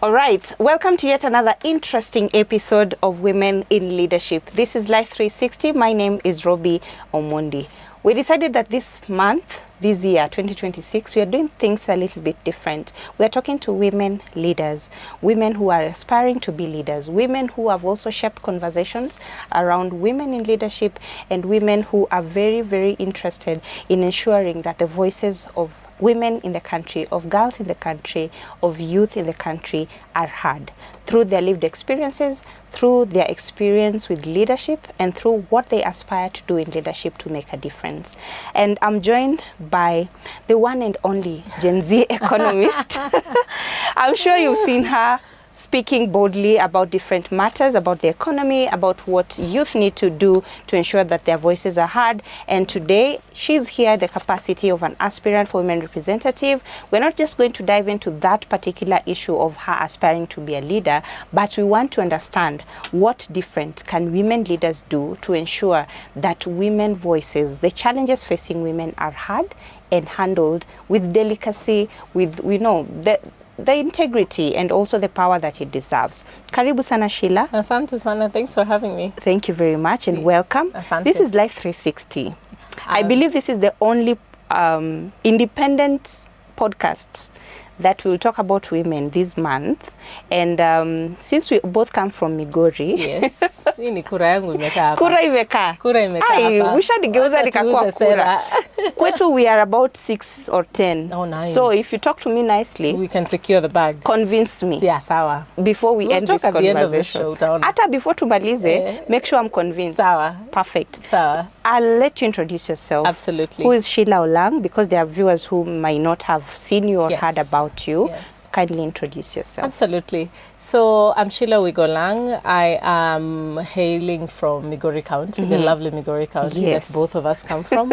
All right, welcome to yet another interesting episode of Women in Leadership. This is Life 360. My name is Robbie Omondi. We decided that this month, this year, 2026, we are doing things a little bit different. We are talking to women leaders, women who are aspiring to be leaders, women who have also shaped conversations around women in leadership, and women who are very, very interested in ensuring that the voices of women in the country, of girls in the country, of youth in the country are heard through their lived experiences, through their experience with leadership, and through what they aspire to do in leadership to make a difference. And I'm joined by the one and only Gen Z economist. I'm sure you've seen her speaking boldly about different matters, about the economy, about what youth need to do to ensure that their voices are heard. And today, she's here in the capacity of an aspirant for women representative. We're not just going to dive into that particular issue of her aspiring to be a leader, but we want to understand what different can women leaders do to ensure that women voices, the challenges facing women, are heard and handled with delicacy, with, the integrity and also the power that it deserves. Karibu sana, Sheila. Asante sana. Thanks for having me. Thank you very much and welcome. Asante. This is Life 360. I believe this is the only independent podcast that will talk about women this month. And since we both come from Migori. Yes. Hii ni kura yangu imekaa hapa. Kura imekaa. Kura imekaa hapa. Ushadigeuza likakuwa kura. Kwetu we are about 6 or 10. Oh, nice. So if you talk to me nicely, we can secure the bag. Convince me. Yeah, sawa. Before we end this conversation. End of the show, Hata before tumalize, make sure I'm convinced. Sawa. Perfect. Sawa. I'll let you introduce yourself. Absolutely. Who is Sheila Olang? Because there are viewers who might not have seen you or heard about you. Yes. Kindly introduce yourself. Absolutely. So I'm Sheila Olang. I am hailing from Migori County, the lovely Migori County that both of us come from.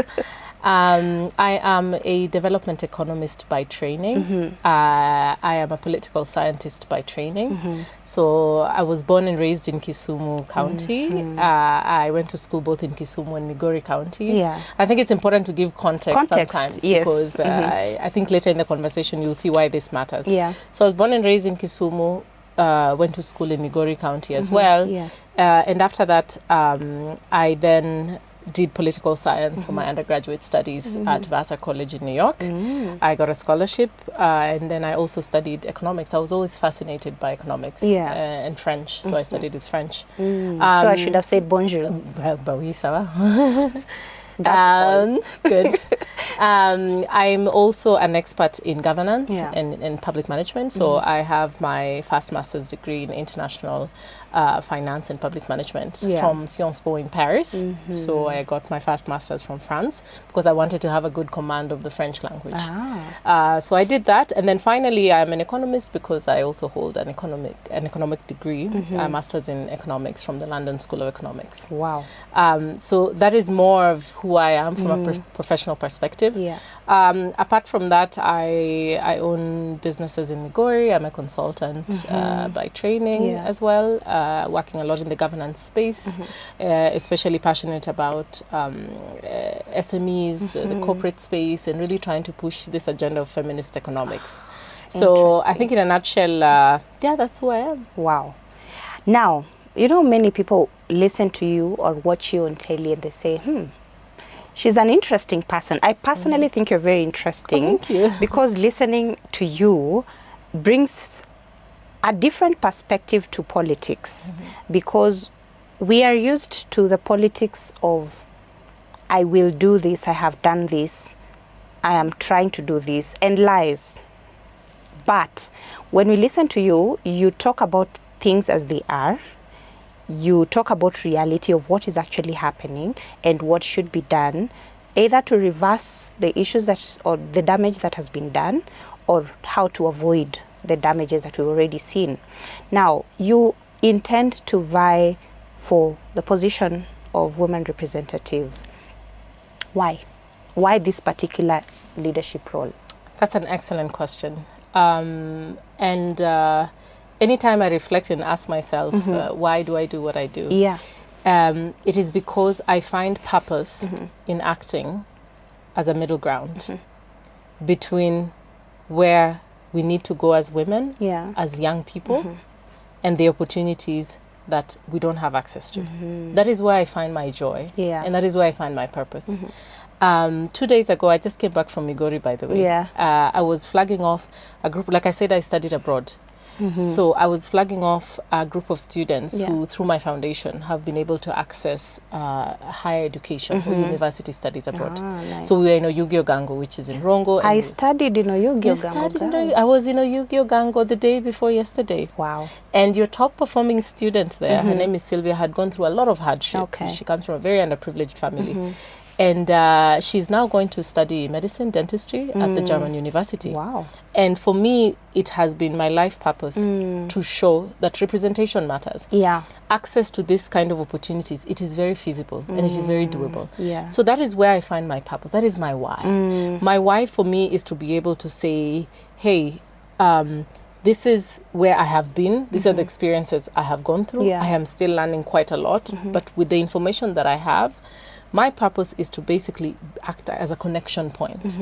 I am a development economist by training. I am a political scientist by training. So I was born and raised in Kisumu County. I went to school both in Kisumu and Migori counties. Yeah. I think it's important to give context sometimes because I think later in the conversation you'll see why this matters. Yeah. So I was born and raised in Kisumu. Went to school in Migori County as well. Yeah. And after that, I then did political science for my undergraduate studies at Vassar College in New York. I got a scholarship and then I also studied economics. I was always fascinated by economics and French, so I studied with French. So I should have said bonjour. Bah oui, ça va. That's good. I'm also an expert in governance and public management. So I have my first master's degree in international finance and public management from Sciences Po in Paris. So I got my first master's from France because I wanted to have a good command of the French language. So I did that. And then finally, I'm an economist because I also hold an economic degree, a master's in economics from the London School of Economics. Wow. So that is more of who I am from a professional perspective. Yeah. Apart from that, I own businesses in Migori. I'm a consultant by training as well, working a lot in the governance space, especially passionate about SMEs, the corporate space, and really trying to push this agenda of feminist economics. So I think in a nutshell, that's who I am. Wow. Now, many people listen to you or watch you on telly and they say, she's an interesting person. I personally think you're very interesting. Oh, thank you. Because listening to you brings a different perspective to politics. Because we are used to the politics of, I will do this, I have done this, I am trying to do this, and lies. But when we listen to you, you talk about things as they are. You talk about reality of what is actually happening and what should be done, either to reverse the issues or the damage that has been done, or how to avoid the damages that we've already seen. Now, you intend to vie for the position of women representative. Why? Why this particular leadership role? That's an excellent question. Anytime I reflect and ask myself, why do I do what I do? Yeah. It is because I find purpose in acting as a middle ground between where we need to go as women, as young people, and the opportunities that we don't have access to. That is where I find my joy, and that is where I find my purpose. 2 days ago, I just came back from Migori, by the way. I was flagging off a group. Like I said, I studied abroad. So I was flagging off a group of students who, through my foundation, have been able to access higher education or university studies abroad. Nice. So we are in Oyugio Gango, which is in Rongo. I studied in Oyugio Gango. I was in Oyugio Gango the day before yesterday. Wow. And your top performing student there, her name is Sylvia, had gone through a lot of hardship. Okay. She comes from a very underprivileged family. And she's now going to study medicine, dentistry at the German university. Wow. And for me, it has been my life purpose to show that representation matters. Access to this kind of opportunities, it is very feasible and it is very doable. So that is where I find my purpose. That is my why. My why for me is to be able to say, hey, this is where I have been. These are the experiences I have gone through. I am still learning quite a lot. But with the information that I have, my purpose is to basically act as a connection point.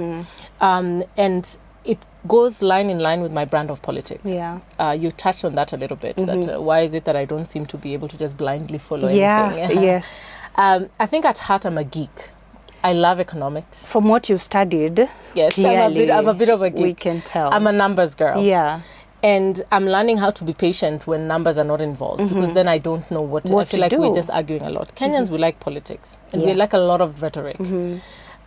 And it goes line in line with my brand of politics. You touched on that a little bit, that why is it that I don't seem to be able to just blindly follow anything? Yes. I think at heart I'm a geek. I love economics. From what you've studied, yes, clearly, I'm a bit of a geek. We can tell. I'm a numbers girl. And I'm learning how to be patient when numbers are not involved, because then I don't know what I feel like we're just arguing a lot. Kenyans, we like politics, and we like a lot of rhetoric,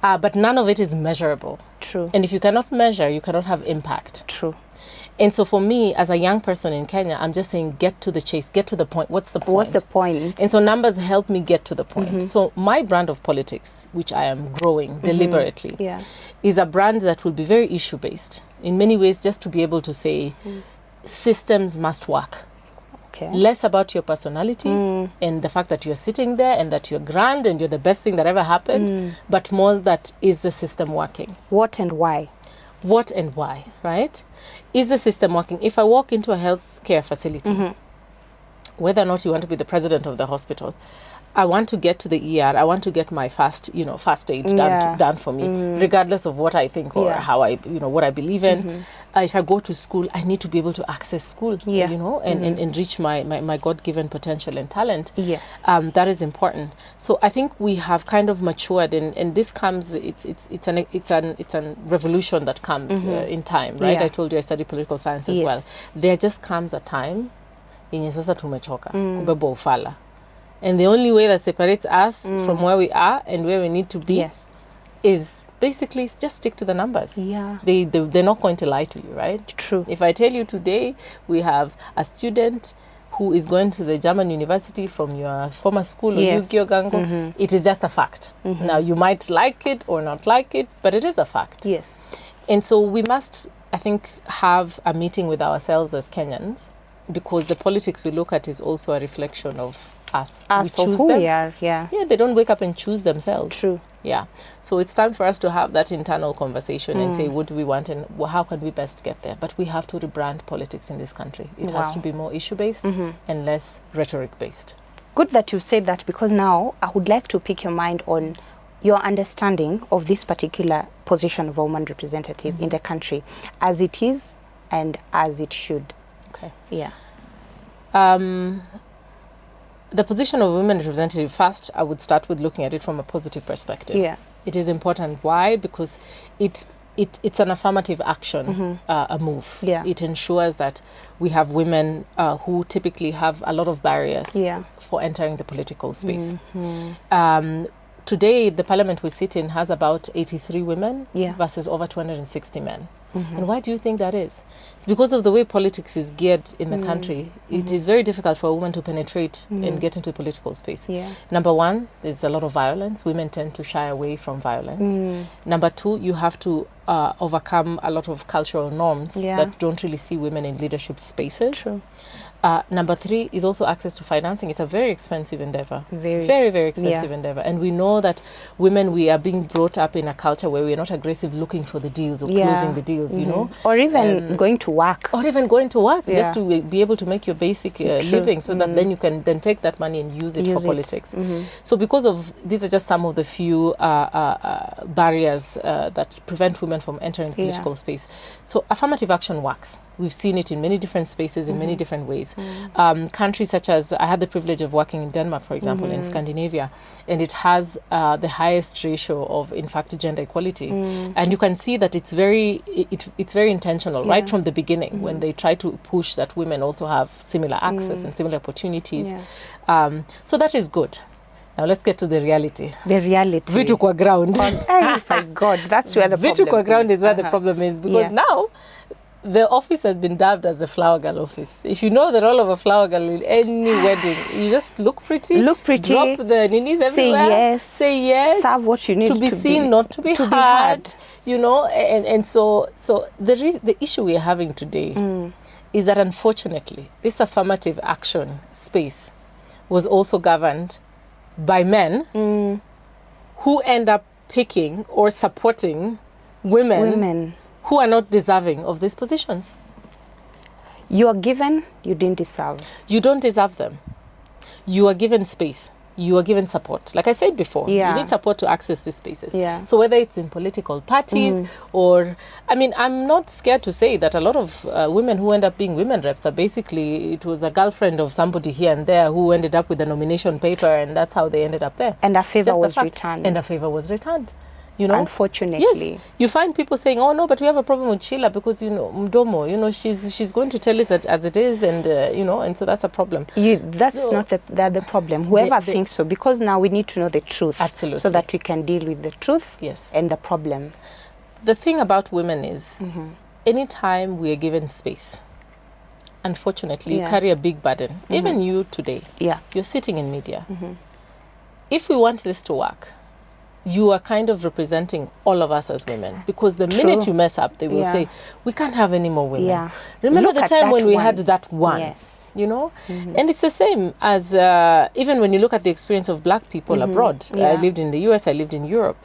but none of it is measurable. True. And if you cannot measure, you cannot have impact. True. And so for me, as a young person in Kenya, I'm just saying, get to the chase, get to the point. What's the point? What's the point? And so numbers help me get to the point. So my brand of politics, which I am growing deliberately, is a brand that will be very issue-based. In many ways, just to be able to say, systems must work. Less about your personality and the fact that you're sitting there and that you're grand and you're the best thing that ever happened, but more that is the system working. What and why? What and why, right? Is the system working? If I walk into a healthcare facility, whether or not you want to be the president of the hospital, I want to get to the ER. I want to get my first aid done for me, regardless of what I think or how I, what I believe in. If I go to school, I need to be able to access school, and reach my God-given potential and talent. Yes. That is important. So I think we have kind of matured, and this comes. It's a revolution that comes in time, right? I told you I study political science as well. There just comes a time, yenye sasa tumechoka kubeba ufala. And the only way that separates us from where we are and where we need to be is basically just stick to the numbers. They're not going to lie to you, right? True. If I tell you today we have a student who is going to the German university from your former school, Oyugio Gango, it is just a fact. Now, you might like it or not like it, but it is a fact. Yes. And so we must, I think, have a meeting with ourselves as Kenyans, because the politics we look at is also a reflection of us. Us, we choose who them. we are, They don't wake up and choose themselves. True. So it's time for us to have that internal conversation and say, what do we want and how can we best get there? But we have to rebrand politics in this country. It has to be more issue-based and less rhetoric-based. Good that you said that, because now I would like to pick your mind on your understanding of this particular position of a woman representative in the country, as it is and as it should. Okay. The position of women representative, first, I would start with looking at it from a positive perspective. It is important. Why? Because it's an affirmative action, a move. It ensures that we have women who typically have a lot of barriers for entering the political space. Today, the parliament we sit in has about 83 women versus over 260 men. And why do you think that is? It's because of the way politics is geared in the country. It is very difficult for a woman to penetrate and get into the political space. Number one, there's a lot of violence. Women tend to shy away from violence. Number two, you have to overcome a lot of cultural norms that don't really see women in leadership spaces. True. Number three is also access to financing. It's a very expensive endeavor. Very, very expensive endeavor. And we know that women, we are being brought up in a culture where we're not aggressive looking for the deals or closing the deals, you know. Or even going to work. Just to be able to make your basic living, so that then you can then take that money and use it for politics. So because of, these are just some of the few barriers that prevent women women from entering the political space. So affirmative action works. We've seen it in many different spaces, in many different ways. Countries such as, I had the privilege of working in Denmark, for example, in Scandinavia, and it has the highest ratio of, in fact, gender equality. And you can see that it's very intentional, right from the beginning, when they try to push that women also have similar access and similar opportunities. So that is good. Now let's get to the reality. The reality. Vitu kwa ground. Oh my God, that's where the problem is. Vitu kwa ground is where the problem is, because now the office has been dubbed as the flower girl office. If you know the role of a flower girl in any wedding, you just look pretty. Drop the ninis everywhere. Say yes. Serve what you need to be seen, not to be heard. You know, and so the issue we're having today is that, unfortunately, this affirmative action space was also governed by men who end up picking or supporting women who are not deserving of these positions. You are given, you didn't deserve. You don't deserve them. You are given space. You are given support. Like I said before, you need support to access these spaces. So whether it's in political parties or, I mean, I'm not scared to say that a lot of women who end up being women reps are basically, it was a girlfriend of somebody here and there who ended up with a nomination paper, and that's how they ended up there. And a favor was returned. And a favor was returned. You know, unfortunately, yes, you find people saying, "Oh no, but we have a problem with Sheila because Mdomo, she's going to tell us that as it is, and and so that's a problem." That's not the problem. Whoever thinks so, because now we need to know the truth, absolutely, so that we can deal with the truth, and the problem. The thing about women is, anytime we are given space, unfortunately, you carry a big burden. Even you today, you're sitting in media. If we want this to work, you are kind of representing all of us as women, because the minute you mess up, they will say, we can't have any more women. Remember the time when we had that one, and it's the same as even when you look at the experience of black people abroad. I lived in the US, I lived in Europe.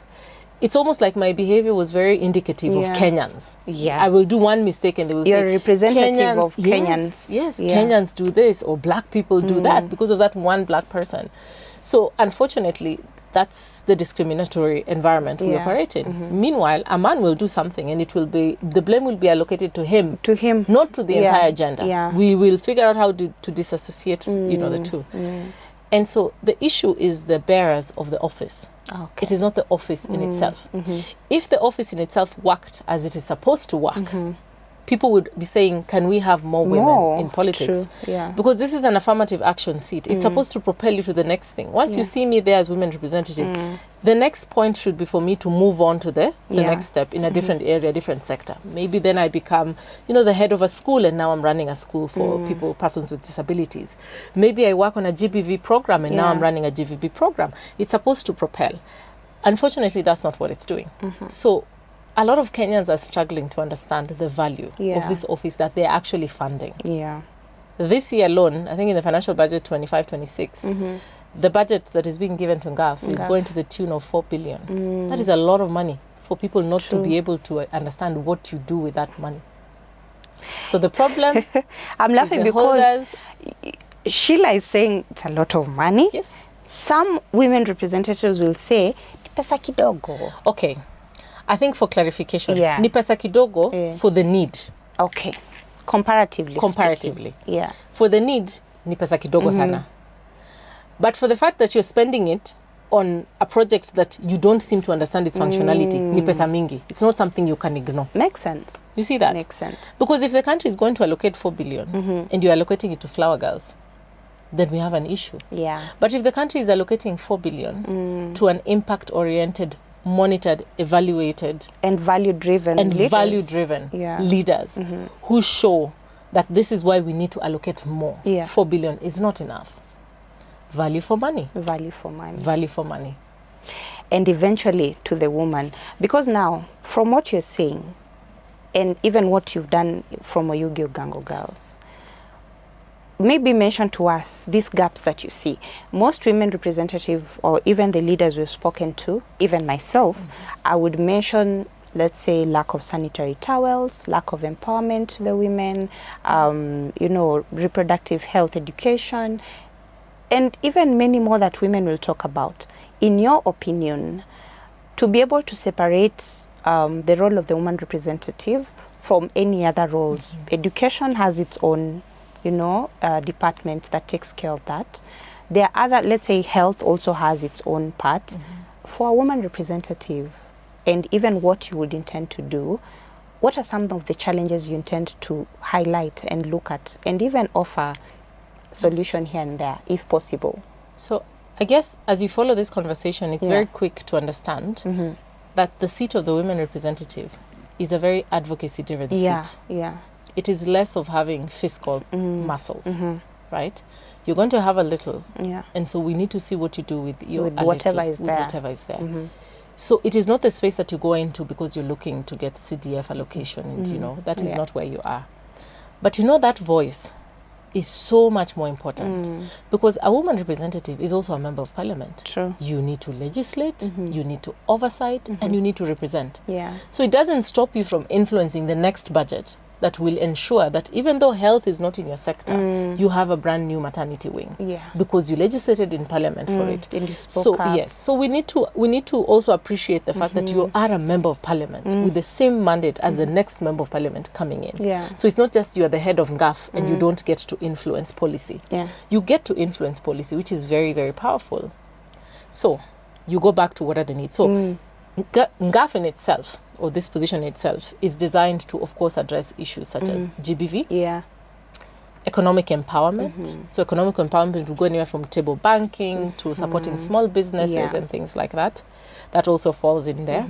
It's almost like my behavior was very indicative of Kenyans. I will do one mistake and they will say, you're representative of Kenyans. Yes, Kenyans do this, or black people do that because of that one black person. So unfortunately, that's the discriminatory environment we operate in. Meanwhile, a man will do something and the blame will be allocated to him. Not to the entire gender. We will figure out how to disassociate the two. And so the issue is the bearers of the office. It is not the office in itself. If the office in itself worked as it is supposed to work, people would be saying, can we have more women in politics? Because this is an affirmative action seat. It's supposed to propel you to the next thing. Once you see me there as women representative, the next point should be for me to move on to the next step in a different area, different sector. Maybe then I become, the head of a school, and now I'm running a school for persons with disabilities. Maybe I work on a GBV program, and now I'm running a GBV program. It's supposed to propel. Unfortunately, that's not what it's doing. So a lot of Kenyans are struggling to understand the value of this office that they're actually funding. This year alone, I think in the financial budget 25-26, the budget that is being given to GAF is going to the tune of 4 billion. That is a lot of money for people not to be able to understand what you do with that money. So the problem I'm laughing because Sheila is saying it's a lot of money. Yes. Some women representatives will say, pesa kidogo. Okay. I think for clarification, ni pesa kidogo for the need. Okay. Comparatively. Yeah. For the need, ni pesa kidogo sana. But for the fact that you're spending it on a project that you don't seem to understand its functionality, ni pesa mingi. It's not something you can ignore. Makes sense. You see that? Makes sense. Because if the country is going to allocate 4 billion and you're allocating it to flower girls, then we have an issue. But if the country is allocating 4 billion to an impact-oriented, monitored, evaluated, and value-driven leaders who show that this is why we need to allocate more. 4 billion is not enough. Value for money. And eventually to the woman. Because now, from what you're saying, and even what you've done from Oyugio Gango Girls, maybe mention to us these gaps that you see. Most women representative, or even the leaders we've spoken to, even myself, I would mention, let's say, lack of sanitary towels, lack of empowerment to the women, reproductive health education, and even many more that women will talk about. In your opinion, to be able to separate the role of the woman representative from any other roles. Education has its own, department that takes care of that. There are other, let's say health also has its own part. For a woman representative, and even what you would intend to do, what are some of the challenges you intend to highlight and look at, and even offer solution here and there, if possible? So I guess as you follow this conversation, it's very quick to understand that the seat of the women representative is a very advocacy-driven seat. Yeah. It is less of having fiscal muscles, right? You're going to have a little, and so we need to see what you do with your whatever is there. Whatever is there. So it is not the space that you go into because you're looking to get CDF allocation, and that is not where you are. But that voice is so much more important because a woman representative is also a member of parliament. True. You need to legislate, you need to oversight, and you need to represent. Yeah. So it doesn't stop you from influencing the next budget that will ensure that even though health is not in your sector, you have a brand new maternity wing. Yeah. Because you legislated in parliament for it. And you spoke up. Yes. So we need to also appreciate the fact that you are a member of parliament with the same mandate as the next member of parliament coming in. Yeah. So it's not just you are the head of NGAF and you don't get to influence policy. Yeah. You get to influence policy, which is very, very powerful. So you go back to what are the needs. So NGAF in itself, or this position itself, is designed to, of course, address issues such as GBV, economic empowerment. So economic empowerment will go anywhere from table banking to supporting small businesses and things like that. That also falls in there.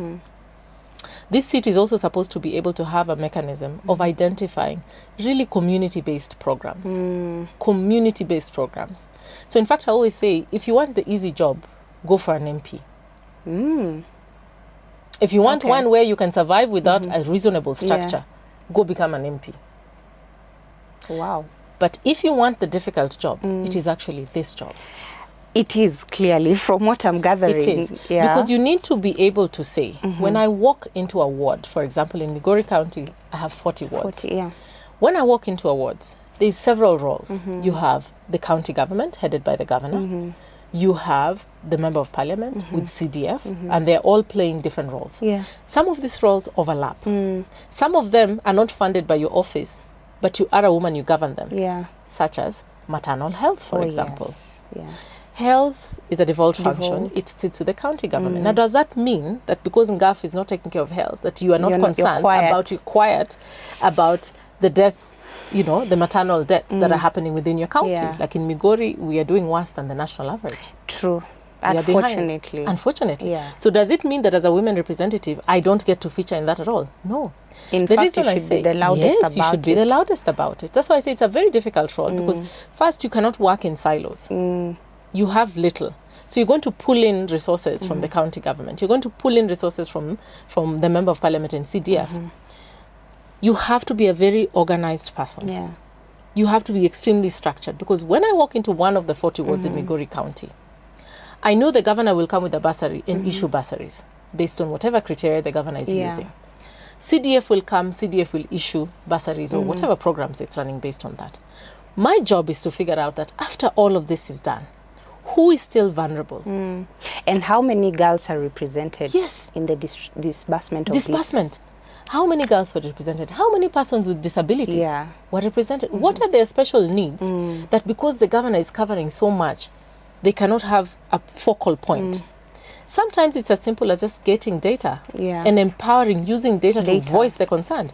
This seat is also supposed to be able to have a mechanism of identifying really community-based programs. Community-based programs. So in fact, I always say, if you want the easy job, go for an MP. If you want one where you can survive without a reasonable structure, go become an MP. Wow. But if you want the difficult job, it is actually this job. It is, clearly, from what I'm gathering. It is. Because you need to be able to say, when I walk into a ward, for example, in Migori County, I have 40 wards. When I walk into a ward, there's several roles. You have the county government, headed by the governor. You have the member of parliament with CDF, and they're all playing different roles. Some of these roles overlap. Some of them are not funded by your office, but you are a woman, you govern them. Such as maternal health, for example. Health is a devolved function. It sits with the county government. Now, does that mean that because NGAF is not taking care of health, that you are not concerned about the death, the maternal deaths that are happening within your county? Like in Migori, we are doing worse than the national average. True. Unfortunately. So does it mean that as a women representative, I don't get to feature in that at all? No. In fact, you should be the loudest about it. Yes, you should be the loudest about it. That's why I say it's a very difficult role because first, you cannot work in silos. You have little. So you're going to pull in resources from the county government. You're going to pull in resources from the member of parliament and CDF. You have to be a very organized person. You have to be extremely structured because when I walk into one of the 40 wards in Migori County, I know the governor will come with a bursary and issue bursaries based on whatever criteria the governor is using. CDF will come, CDF will issue bursaries or whatever programs it's running based on that. My job is to figure out that after all of this is done, who is still vulnerable? And how many girls are represented in the disbursement of this? How many girls were represented? How many persons with disabilities were represented? What are their special needs that because the governor is covering so much, they cannot have a focal point? Sometimes it's as simple as just getting data and empowering, using data to voice the concern.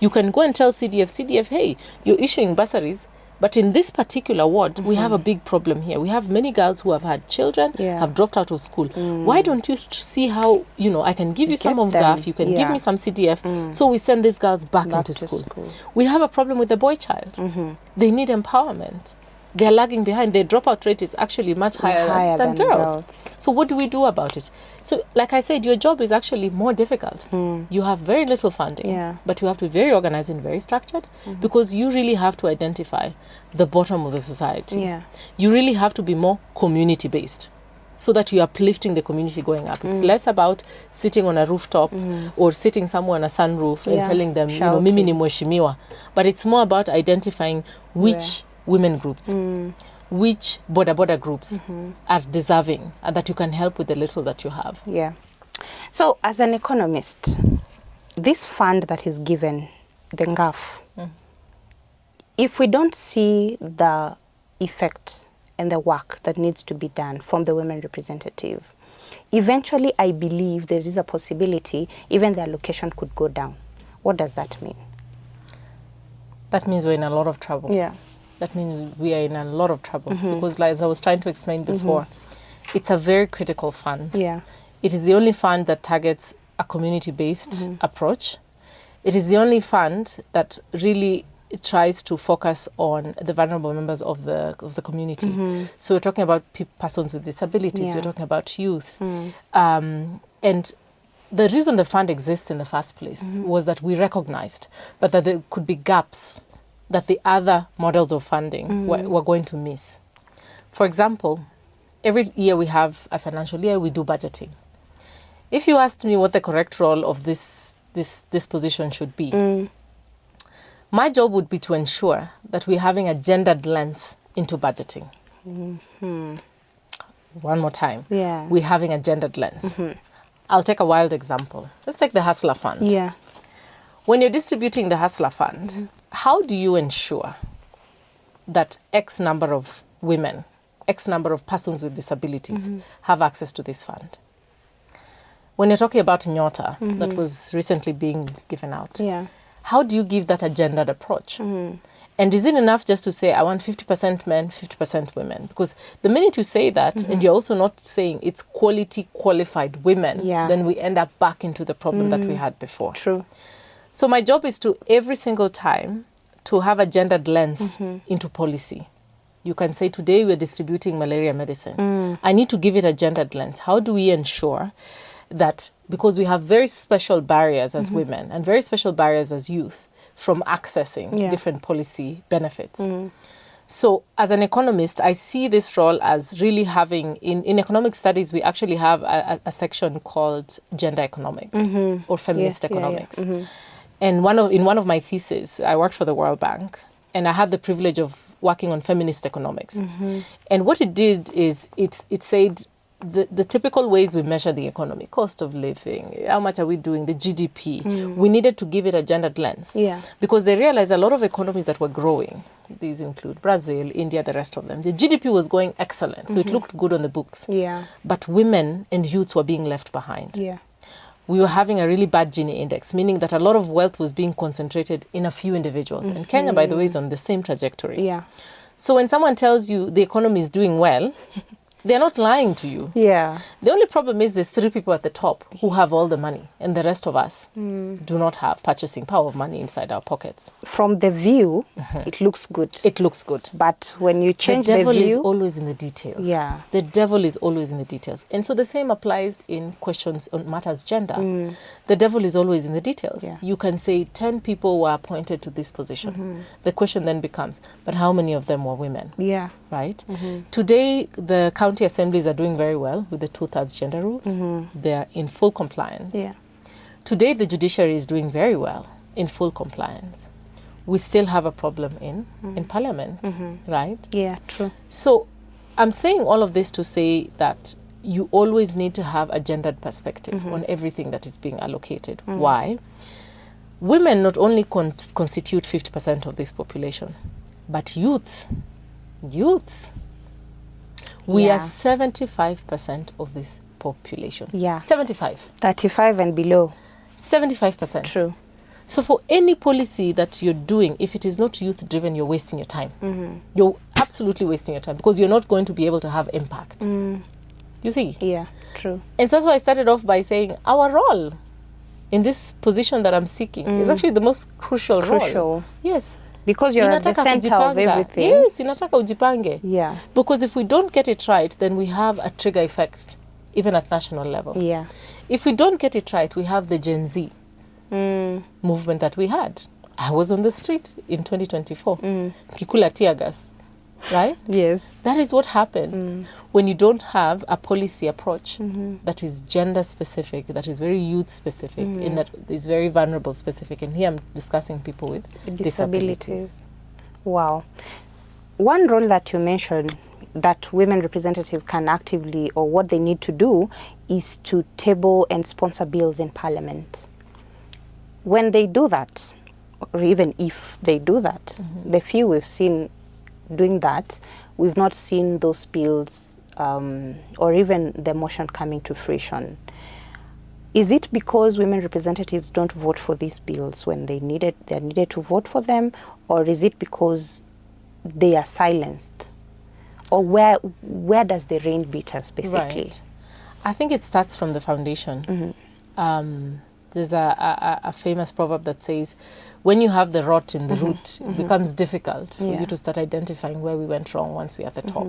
You can go and tell CDF, hey, you're issuing bursaries, but in this particular ward, we have a big problem here. We have many girls who have had children, have dropped out of school. Why don't you see how, I can give you some of GAF, you can give me some CDF, so we send these girls back into school. We have a problem with the boy child. They need empowerment. They're lagging behind. Their dropout rate is actually much higher than girls. So what do we do about it? So like I said, your job is actually more difficult. You have very little funding, but you have to be very organized and very structured because you really have to identify the bottom of the society. You really have to be more community-based so that you are uplifting the community going up. It's less about sitting on a rooftop or sitting somewhere on a sunroof and telling them, mimi ni mheshimiwa. But it's more about identifying which women groups, which border groups are deserving and that you can help with the little that you have. So as an economist, this fund that is given, the NGAF, if we don't see the effect and the work that needs to be done from the women representative, eventually I believe there is a possibility even the allocation could go down. What does that mean? That means we're in a lot of trouble. Yeah. That means we are in a lot of trouble because, like, as I was trying to explain before, it's a very critical fund. Yeah. It is the only fund that targets a community-based approach. It is the only fund that really tries to focus on the vulnerable members of the community. So we're talking about persons with disabilities. We're talking about youth, and the reason the fund exists in the first place was that we recognized, but that there could be gaps that the other models of funding were going to miss. For example, every year we have a financial year, we do budgeting. If you asked me what the correct role of this position should be, my job would be to ensure that we're having a gendered lens into budgeting. One more time. Yeah. We're having a gendered lens. I'll take a wild example. Let's take the Hustler Fund. Yeah. When you're distributing the Hustler Fund, how do you ensure that X number of women, X number of persons with disabilities have access to this fund? When you're talking about Nyota, that was recently being given out, how do you give that a gendered approach? And is it enough just to say, I want 50% men, 50% women? Because the minute you say that, and you're also not saying it's quality qualified women, then we end up back into the problem that we had before. True. So my job is to, every single time, to have a gendered lens into policy. You can say, today we're distributing malaria medicine. I need to give it a gendered lens. How do we ensure that, because we have very special barriers as women and very special barriers as youth from accessing different policy benefits. So as an economist, I see this role as really having, in economic studies, we actually have a section called gender economics or feminist economics. And in one of my theses, I worked for the World Bank, and I had the privilege of working on feminist economics. And what it did is it said, the typical ways we measure the economy, cost of living, how much are we doing, the GDP, we needed to give it a gendered lens. Because they realized a lot of economies that were growing, these include Brazil, India, the rest of them, the GDP was going excellent. So it looked good on the books. But women and youths were being left behind. We were having a really bad Gini index, meaning that a lot of wealth was being concentrated in a few individuals. And Kenya, by the way, is on the same trajectory. So when someone tells you the economy is doing well, they're not lying to you. The only problem is there's 3 people at the top who have all the money, and the rest of us do not have purchasing power of money inside our pockets. From the view, it looks good. It looks good. But when you change the view... The devil is always in the details. The devil is always in the details. And so the same applies in questions on matters gender. The devil is always in the details. You can say 10 people were appointed to this position. The question then becomes, but how many of them were women? Right? Today, the county assemblies are doing very well with the 2/3 gender rules. They are in full compliance. Today, the judiciary is doing very well in full compliance. We still have a problem in parliament, right? True. So I'm saying all of this to say that you always need to have a gendered perspective on everything that is being allocated. Why? Women not only constitute 50% of this population, but youths. We are 75% of this population. 75. 35 and below. 75%. True. So for any policy that you're doing, if it is not youth-driven, you're wasting your time. You're absolutely wasting your time because you're not going to be able to have impact. You see? True. And so that's why I started off by saying our role in this position that I'm seeking is actually the most crucial role. Yes. Because you're at the center of everything. Yes, inataka ujipange. Because if we don't get it right, then we have a trigger effect, even at national level. If we don't get it right, we have the Gen Z movement that we had. I was on the street in 2024. Kikula tear gas. Right? Yes. That is what happens when you don't have a policy approach that is gender specific, that is very youth specific, and that is very vulnerable specific. And here I'm discussing people with disabilities. Wow. One role that you mentioned that women representative can actively, or what they need to do, is to table and sponsor bills in parliament. when they do that, or even if they do that, the few we've seen doing that, we've not seen those bills or even the motion coming to fruition. Is it because women representatives don't vote for these bills when they're needed to vote for them, or is it because they are silenced? Or where does the rain beat us, basically? Right. I think it starts from the foundation. There's a famous proverb that says, when you have the rot in the root, it becomes difficult for you to start identifying where we went wrong once we're at the top.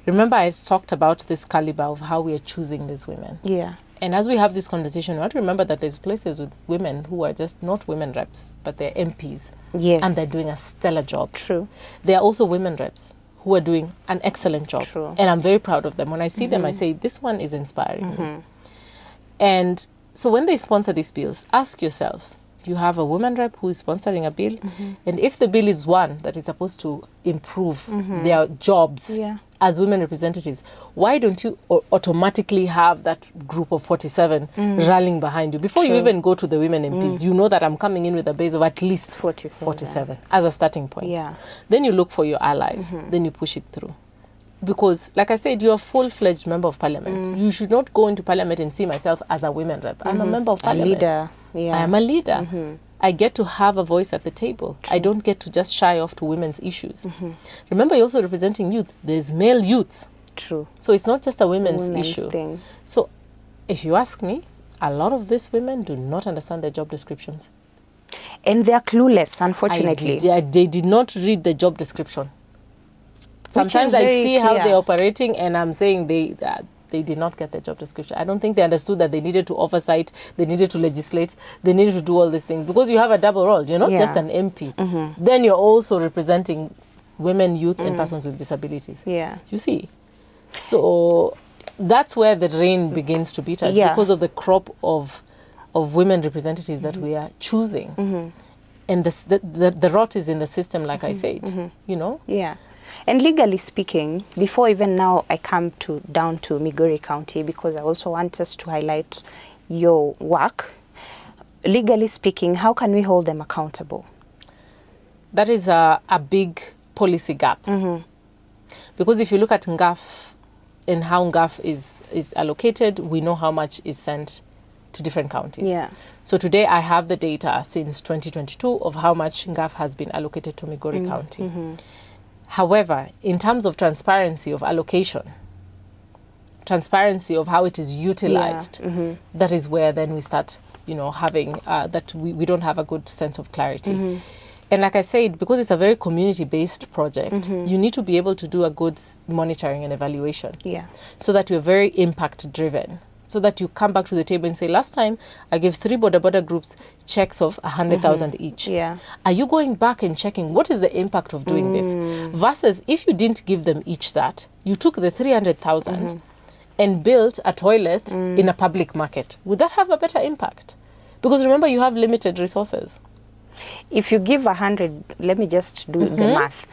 Remember, I talked about this caliber of how we are choosing these women. Yeah. And as we have this conversation, we have to remember that there's places with women who are just not women reps, but they're MPs. Yes. And they're doing a stellar job. True. There are also women reps who are doing an excellent job. True. And I'm very proud of them. When I see them, I say, this one is inspiring me. And so when they sponsor these bills, ask yourself, you have a woman rep who is sponsoring a bill, and if the bill is one that is supposed to improve their jobs as women representatives, why don't you automatically have that group of 47 rallying behind you? Before you even go to the women MPs, you know that I'm coming in with a base of at least 47 as a starting point. Yeah. Then you look for your allies, then you push it through. Because, like I said, you're a full-fledged member of parliament. You should not go into parliament and see myself as a women rep. I'm a member of parliament. A leader. Yeah. I am a leader. I get to have a voice at the table. True. I don't get to just shy off to women's issues. Remember, you're also representing youth. There's male youths. True. So it's not just a women's issue. Thing. So if you ask me, a lot of these women do not understand their job descriptions. And they're clueless, unfortunately. They did not read the job description. Sometimes I see how they're operating, and I'm saying they did not get their job description. I don't think they understood that they needed to oversight, they needed to legislate, they needed to do all these things. Because you have a double role. You're not just an MP. Then you're also representing women, youth, and persons with disabilities. Yeah. You see? So that's where the rain begins to beat us, because of the crop of women representatives that we are choosing. And the rot is in the system, like I said, you know? Yeah. And legally speaking, before even now I come down to Migori County, because I also want us to highlight your work. Legally speaking, how can we hold them accountable? That is a big policy gap. Because if you look at NGAF and how NGAF is allocated, we know how much is sent to different counties. Yeah. So today I have the data since 2022 of how much NGAF has been allocated to Migori County. However, in terms of transparency of allocation, transparency of how it is utilized, that is where then we start, having that we don't have a good sense of clarity. And like I said, because it's a very community-based project, you need to be able to do a good monitoring and evaluation. Yeah. So that you're very impact-driven. So that you come back to the table and say, last time I gave 3 border groups checks of 100,000 each. Yeah. Are you going back and checking what is the impact of doing this? Versus if you didn't give them each that, you took the 300,000 and built a toilet in a public market. Would that have a better impact? Because remember, you have limited resources. If you give 100, let me just do the math.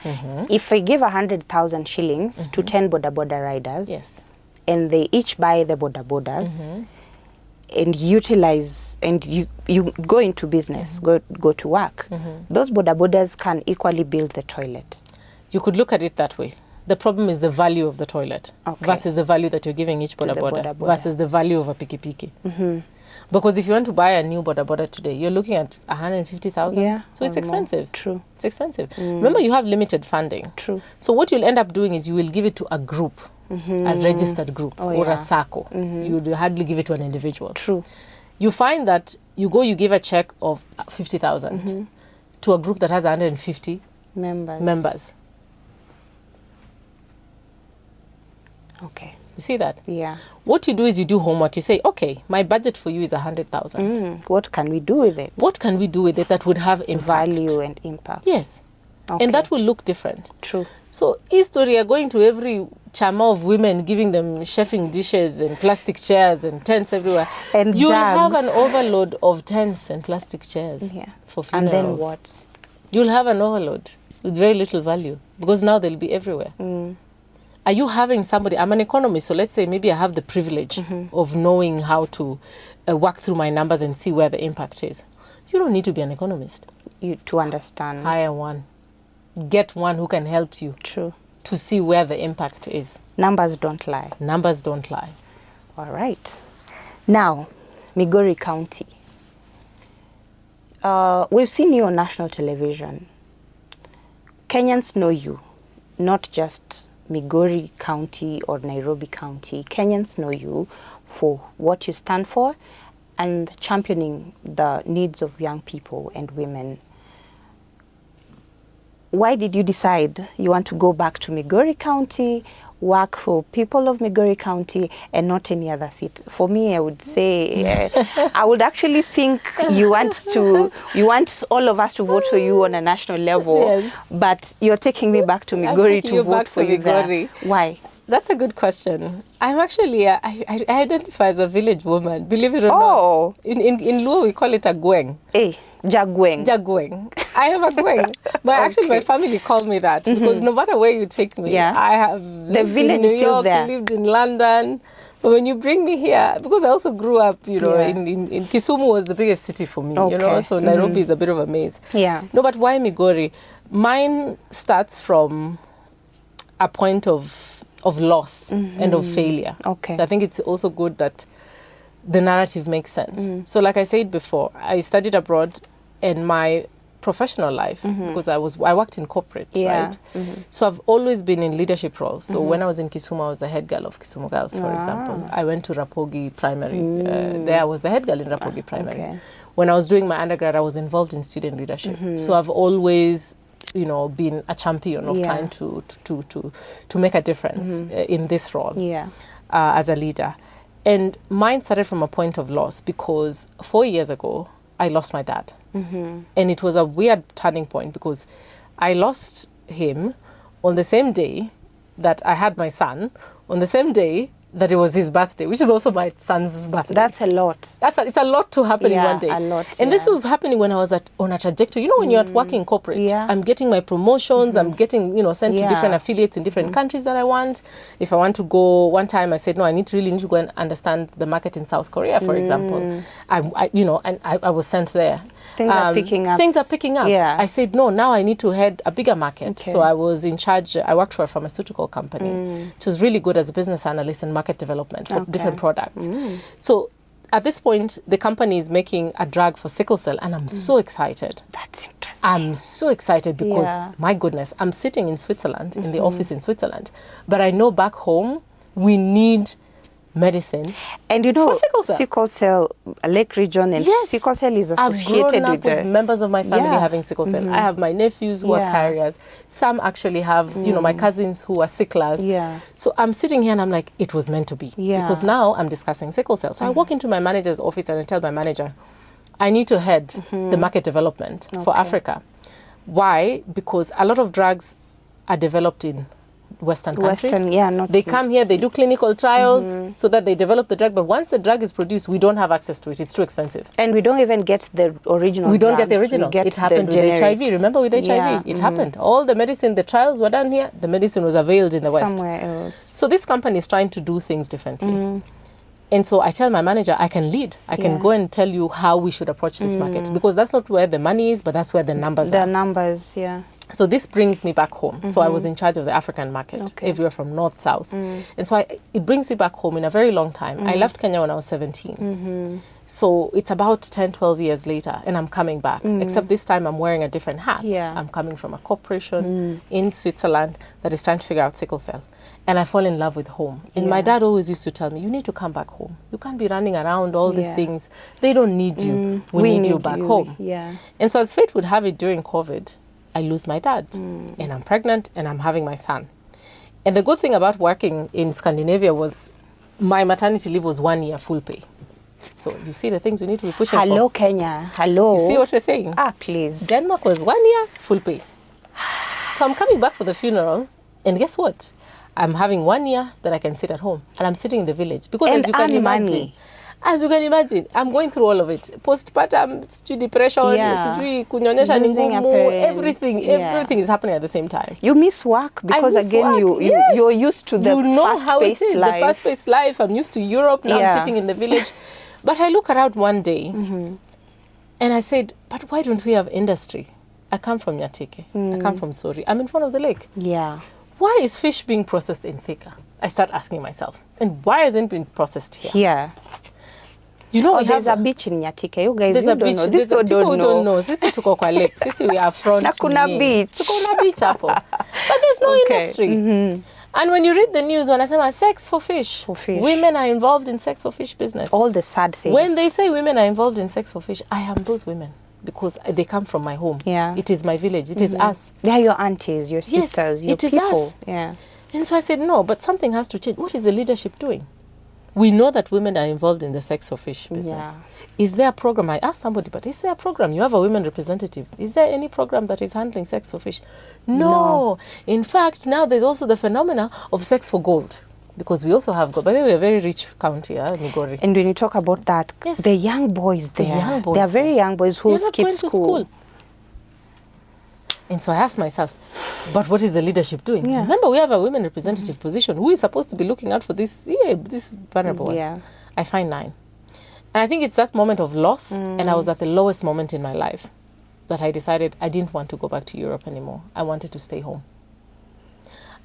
If I give 100,000 shillings to 10 border riders, yes, and they each buy the borders and utilize, and you go into business, go to work, those borders can equally build the toilet. You could look at it that way. The problem is the value of the toilet versus the value that you're giving each border versus the value of a piki. Because if you want to buy a new border today, you're looking at 150,000. Yeah, so it's expensive. True. It's expensive. Remember, you have limited funding. True. So what you'll end up doing is you will give it to a group, a registered group, or a SACCO. You would hardly give it to an individual. True. You find that you give a check of 50,000 to a group that has 150 members. Okay. You see that? Yeah. What you do is you do homework. You say, okay, my budget for you is 100,000. What can we do with it? What can we do with it that would have impact? Value and impact. Yes. Okay. And that will look different. True. So, history are going to every chama of women, giving them chefing dishes and plastic chairs and tents everywhere. And you'll jugs. have an overload of tents and plastic chairs for funerals. And then what? You'll have an overload with very little value because now they'll be everywhere. Are you having somebody, I'm an economist, so let's say maybe I have the privilege of knowing how to work through my numbers and see where the impact is. You don't need to be an economist. To understand. Hire one. Get one who can help you. True. To see where the impact is. Numbers don't lie. Numbers don't lie. All right. Now, Migori County. We've seen you on national television. Kenyans know you, not just Migori County or Nairobi County. Kenyans know you for what you stand for and championing the needs of young people and women. Why did you decide you want to go back to Migori County, work for people of Migori County and not any other seat? For me, I would say, I would actually think you want all of us to vote for you on a national level, yes. But you're taking me back to Migori to vote for you there. Why? That's a good question. I'm actually, I identify as a village woman, believe it or not. In Luo, we call it a gweng. Jagweng. Jagweng. I am a gweng. But actually, my family called me that because no matter where you take me, I have lived in New York, lived in London. But when you bring me here, because I also grew up, in Kisumu was the biggest city for me, so Nairobi is a bit of a maze. Yeah. No, but why Migori? Mine starts from a point of loss and of failure. Okay. So I think it's also good that the narrative makes sense. So like I said before, I studied abroad and my professional life, because I worked in corporate, right? So I've always been in leadership roles. So when I was in Kisumu, I was the head girl of Kisumu Girls, for example. I went to Rapogi Primary. There I was the head girl in Rapogi Primary. Okay. When I was doing my undergrad, I was involved in student leadership. So I've always been a champion of trying to make a difference in this role as a leader. And mine started from a point of loss because 4 years ago, I lost my dad. And it was a weird turning point because I lost him on the same day that I had my son, on the same day that it was his birthday, which is also my son's birthday. That's a lot. It's a lot to happen in one day. A lot, and this was happening when I was on a trajectory. When you're at work in corporate, I'm getting my promotions, I'm getting, sent to different affiliates in different countries that I want. If I want to go, one time I said, no, I really need to go and understand the market in South Korea, for example. I was sent there. Things are picking up. Things are picking up. Yeah. I said, no, now I need to head a bigger market. Okay. So I was in charge, I worked for a pharmaceutical company. It was really good as a business analyst and market development for different products. So at this point, the company is making a drug for sickle cell and I'm so excited. That's interesting. I'm so excited because, my goodness, I'm sitting in Switzerland, in the office in Switzerland, but I know back home, we need medicine. And sickle cell, Lake region and sickle cell is associated with members of my family having sickle cell. I have my nephews who are carriers. Some actually have, my cousins who are sicklers. So I'm sitting here and I'm like, it was meant to be. Because now I'm discussing sickle cell. So I walk into my manager's office and I tell my manager, I need to head the market development for Africa. Why? Because a lot of drugs are developed in Western countries. They come here, they do clinical trials so that they develop the drug. But once the drug is produced, we don't have access to it. It's too expensive. And we don't even get the original We don't get the original. It happened with HIV. Remember with HIV? It happened. All the medicine, the trials were done here. The medicine was availed in the West. Somewhere else. So this company is trying to do things differently. And so I tell my manager, I can lead. I can go and tell you how we should approach this market. Because that's not where the money is, but that's where the numbers are. The numbers, So this brings me back home. So I was in charge of the African market, everywhere from north, south. And so it brings me back home in a very long time. I left Kenya when I was 17. So it's about 10, 12 years later, and I'm coming back. Except this time I'm wearing a different hat. I'm coming from a corporation in Switzerland that is trying to figure out sickle cell. And I fall in love with home. And my dad always used to tell me, you need to come back home. You can't be running around all these things. They don't need you. We need you back home. And so as fate would have it, during COVID, I lose my dad and I'm pregnant and I'm having my son. And the good thing about working in Scandinavia was my maternity leave was 1 year full pay. So you see the things we need to be pushing for. Hello, Kenya. Hello. You see what we're saying? Please. Denmark was 1 year full pay. So I'm coming back for the funeral and guess what? I'm having 1 year that I can sit at home and I'm sitting in the village. Because and as you can imagine, as you can imagine, I'm going through all of it. Postpartum, depression, kunyonyesha ni ngumu, everything is happening at the same time. You miss work because you're used to the fast-paced life. The fast-paced life. I'm used to Europe. Now I'm sitting in the village. But I look around one day And I said, but why don't we have industry? I come from Nyatike. I come from Sori. I'm in front of the lake. Yeah. Why is fish being processed in Thika? I start asking myself. And why hasn't it been processed here? Here. You know, there's a beach in Nyatike. You guys, there's you a don't beach. know. This People don't know. don't know. Sisi tuko kwa lake. Sisi we are front. Na kuna beach. Tuko na beach hapo. But there's no industry. Mm-hmm. And when you read the news, when I say sex for fish, women are involved in sex for fish business. All the sad things. When they say women are involved in sex for fish, I am those women because they come from my home. Yeah. It is my village. It is us. They are your aunties, your sisters, your people. It is us. Yeah. And so I said, no, but something has to change. What is the leadership doing? We know that women are involved in the sex for fish business. Yeah. Is there a program? I asked somebody, but is there a program? You have a women representative. Is there any program that is handling sex for fish? No. In fact, now there's also the phenomena of sex for gold. Because we also have gold. By the way, we're a very rich county, Migori. And when you talk about that, the young boys there, they are very young boys who skip school. And so I asked myself, but what is the leadership doing? Yeah. Remember, we have a women representative position. Who is supposed to be looking out for this vulnerable ones? Yeah. I find 9. And I think it's that moment of loss, and I was at the lowest moment in my life, that I decided I didn't want to go back to Europe anymore. I wanted to stay home.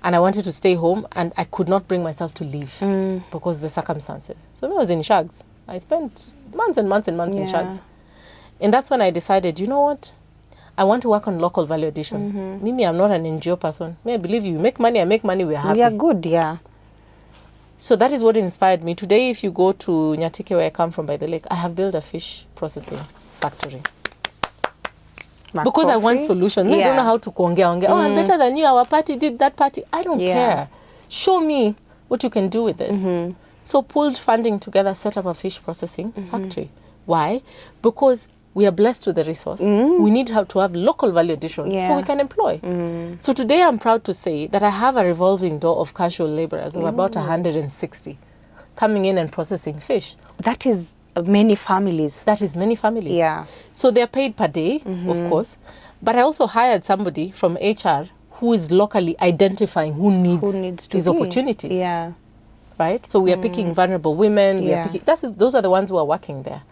And I wanted to stay home, and I could not bring myself to leave because of the circumstances. So when I was in Shags, I spent months and months and months in Shags. And that's when I decided, you know what? I want to work on local value addition. Mimi, I'm not an NGO person. I believe you make money, I make money, we're happy. We are good, yeah. So that is what inspired me. Today, if you go to Nyatike, where I come from by the lake, I have built a fish processing factory. Because I want solutions. I don't know how to kuongea. Oh, I'm better than you. Our party did that party. I don't care. Show me what you can do with this. So pulled funding together, set up a fish processing factory. Why? Because we are blessed with the resource. We need to have local value addition so we can employ. So today I'm proud to say that I have a revolving door of casual laborers of about 160 coming in and processing fish. That is many families. That is many families. Yeah. So they're paid per day, of course. But I also hired somebody from HR who is locally identifying who needs these opportunities. Yeah. Right? So we are picking vulnerable women. We are picking, those are the ones who are working there.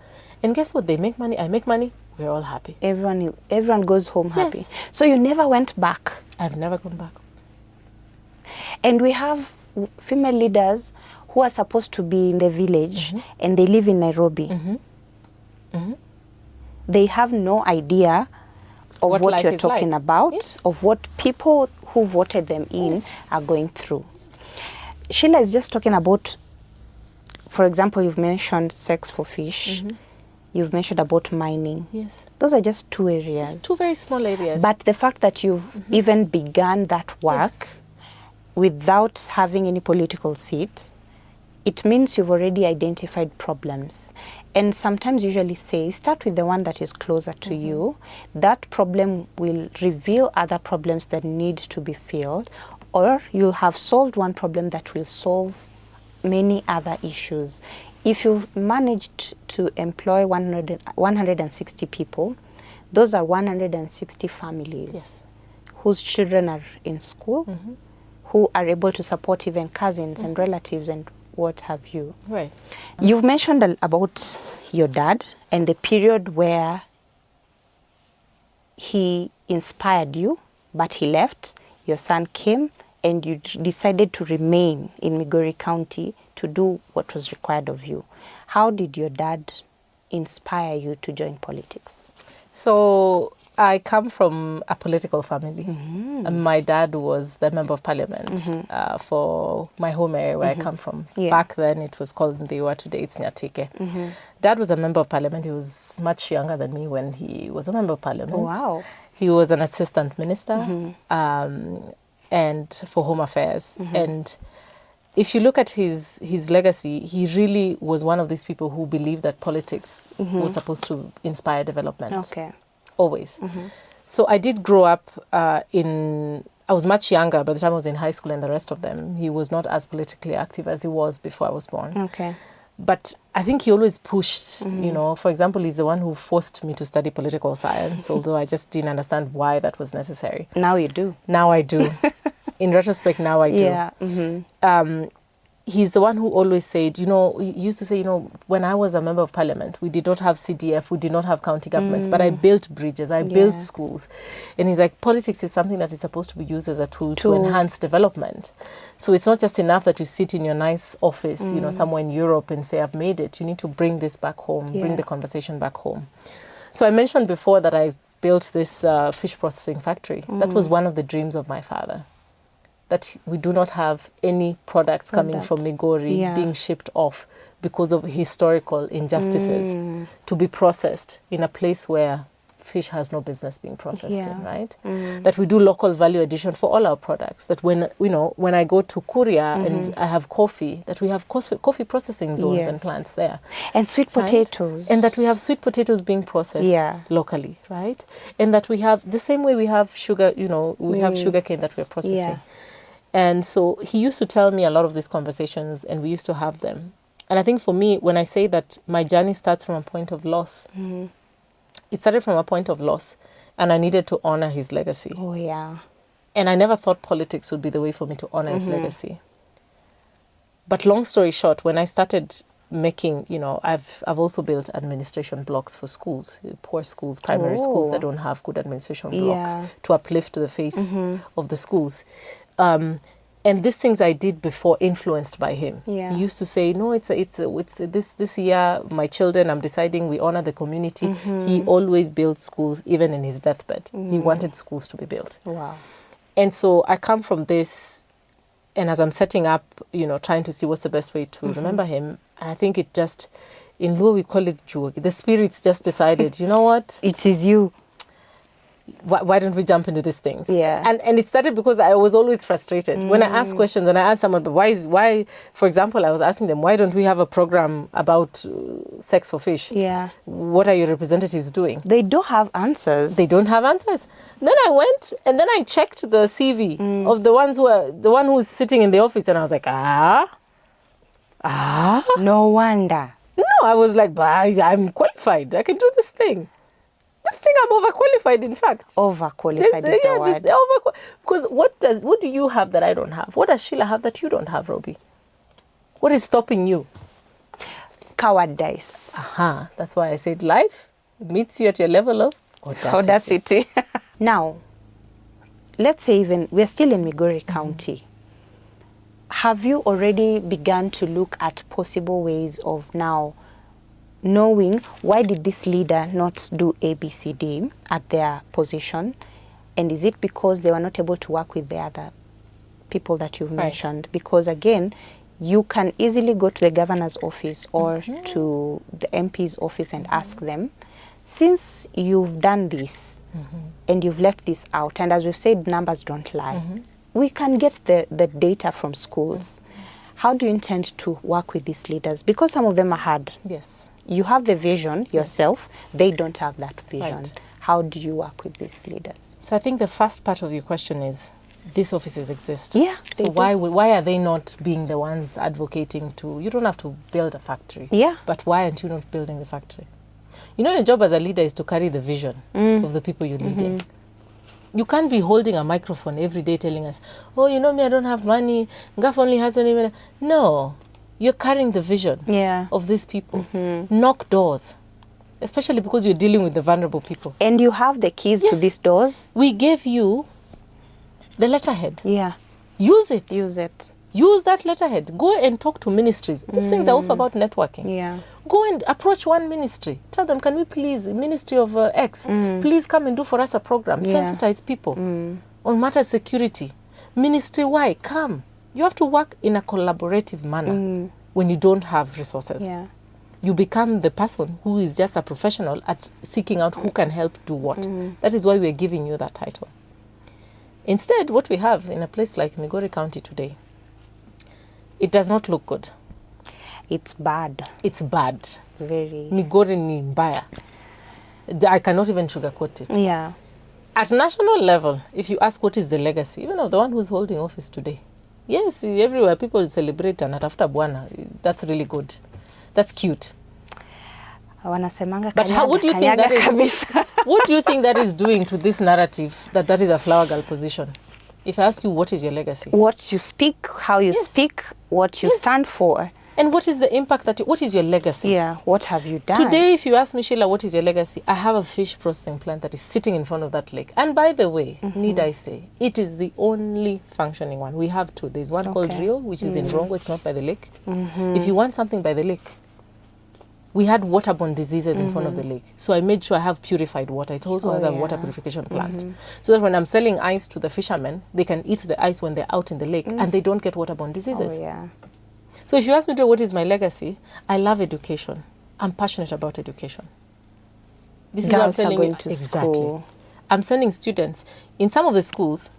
And guess what? They make money. I make money. We're all happy. Everyone goes home happy. So you never went back? I've never gone back. And we have female leaders who are supposed to be in the village and they live in Nairobi. They have no idea of what you're talking about, of what people who voted them in are going through. Sheila is just talking about, for example, you've mentioned sex for fish. You've mentioned about mining. Yes. Those are just 2 areas. Just 2 very small areas. But the fact that you've even begun that work without having any political seat, it means you've already identified problems. And sometimes usually say, start with the one that is closer to you. That problem will reveal other problems that need to be filled, or you'll have solved one problem that will solve many other issues. If you've managed to employ 160 people, those are 160 families whose children are in school, who are able to support even cousins and relatives and what have you. Right. You've mentioned about your dad and the period where he inspired you, but he left. Your son came and you decided to remain in Migori County to do what was required of you. How did your dad inspire you to join politics? So I come from a political family. My dad was the member of parliament for my home area where I come from. Back then it was called Ndiwa, today it's Nyatike. Dad was a member of parliament. He was much younger than me when he was a member of parliament. Wow. He was an assistant minister and for home affairs. And if you look at his legacy, he really was one of these people who believed that politics was supposed to inspire development. Okay. Always. So I did grow up I was much younger by the time I was in high school and the rest of them. He was not as politically active as he was before I was born. Okay. But I think he always pushed, you know. For example, he's the one who forced me to study political science, although I just didn't understand why that was necessary. Now you do. Now I do. In retrospect, now I do. Yeah. he's the one who always said, he used to say, when I was a member of parliament, we did not have CDF, we did not have county governments, but I built bridges, I built schools. And he's like, politics is something that is supposed to be used as a tool to enhance development. So it's not just enough that you sit in your nice office, somewhere in Europe and say, I've made it. You need to bring this back home, bring the conversation back home. So I mentioned before that I built this fish processing factory. That was one of the dreams of my father. That we do not have any products coming from Migori being shipped off because of historical injustices to be processed in a place where fish has no business being processed in, right? That we do local value addition for all our products. That when I go to Korea and I have coffee, that we have coffee processing zones and plants there. And sweet potatoes. And that we have sweet potatoes being processed locally, right? And that we have, the same way we have sugar, we have sugarcane that we're processing. Yeah. And so he used to tell me a lot of these conversations, and we used to have them. And I think for me, when I say that my journey starts from a point of loss, it started from a point of loss, and I needed to honor his legacy. Oh, yeah. And I never thought politics would be the way for me to honor his legacy. But long story short, when I started making, I've also built administration blocks for schools, poor schools, primary schools that don't have good administration blocks to uplift the face of the schools. And these things I did before influenced by him. Yeah. He used to say, no, it's this year, my children, I'm deciding we honor the community. He always built schools, even in his deathbed. He wanted schools to be built. Wow. And so I come from this, and as I'm setting up, trying to see what's the best way to remember him, I think it just, in Luo we call it Juog. The spirits just decided, you know what? It is you. Why don't we jump into these things? Yeah. And it started because I was always frustrated. When I asked questions and I asked someone, but why, for example, I was asking them, why don't we have a program about sex for fish? Yeah. What are your representatives doing? They don't have answers. They don't have answers. Then I went and then I checked the CV of the one who's sitting in the office, and I was like, No wonder. No, I was like, I'm qualified. I can do this thing. This thing I'm overqualified, in fact. Overqualified is the word. Because what do you have that I don't have? What does Sheila have that you don't have, Robbie? What is stopping you? Cowardice. That's why I said life meets you at your level of audacity. Now, let's say we're still in Migori County. Have you already begun to look at possible ways of now knowing why did this leader not do ABCD at their position? And is it because they were not able to work with the other people that you've mentioned? Because again, you can easily go to the governor's office or to the MP's office and ask them, since you've done this and you've left this out, and as we've said, numbers don't lie, we can get the data from schools. How do you intend to work with these leaders? Because some of them are hard. Yes. You have the vision yourself. They don't have that vision. Right. How do you work with these leaders? So I think the first part of your question is, these offices exist. Yeah. So why are they not being the ones advocating to, you don't have to build a factory. Yeah. But why aren't you not building the factory? Your job as a leader is to carry the vision of the people you're leading. You can't be holding a microphone every day telling us, oh, me, I don't have money. Ngaf only hasn't even. No. You're carrying the vision of these people. Knock doors, especially because you're dealing with the vulnerable people. And you have the keys to these doors. We gave you the letterhead. Yeah. Use it. Use that letterhead. Go and talk to ministries. These things are also about networking. Yeah. Go and approach one ministry. Tell them, can we please, Ministry of X, please come and do for us a program. Sensitize people on matters security. Ministry Y, come. You have to work in a collaborative manner when you don't have resources. Yeah. You become the person who is just a professional at seeking out who can help do what. That is why we're giving you that title. Instead, what we have in a place like Migori County today, it does not look good. It's bad. It's bad. Very. Migori ni mbaya. I cannot even sugarcoat it. Yeah. At national level, if you ask what is the legacy, even of the one who's holding office today, yes, everywhere people celebrate and after Bwana. That's really good. That's cute. Wanasemanga but what do you think that is? What do you think that is doing to this narrative that is a flower girl position? if I ask you, what is your legacy? What you speak, how you speak, what you stand for. And what is the impact what is your legacy? Yeah, what have you done? Today, if you ask me, Sheila, what is your legacy? I have a fish processing plant that is sitting in front of that lake. And by the way, need I say, it is the only functioning one. We have two. There's one called Rio, which is in Rongo. It's not by the lake. If you want something by the lake, we had waterborne diseases in front of the lake. So I made sure I have purified water. It also has a water purification plant. So that when I'm selling ice to the fishermen, they can eat the ice when they're out in the lake and they don't get waterborne diseases. Oh, yeah. So if you ask me to what is my legacy, I love education. I'm passionate about education. This is what I'm telling you. Exactly. School. I'm sending students. In some of the schools,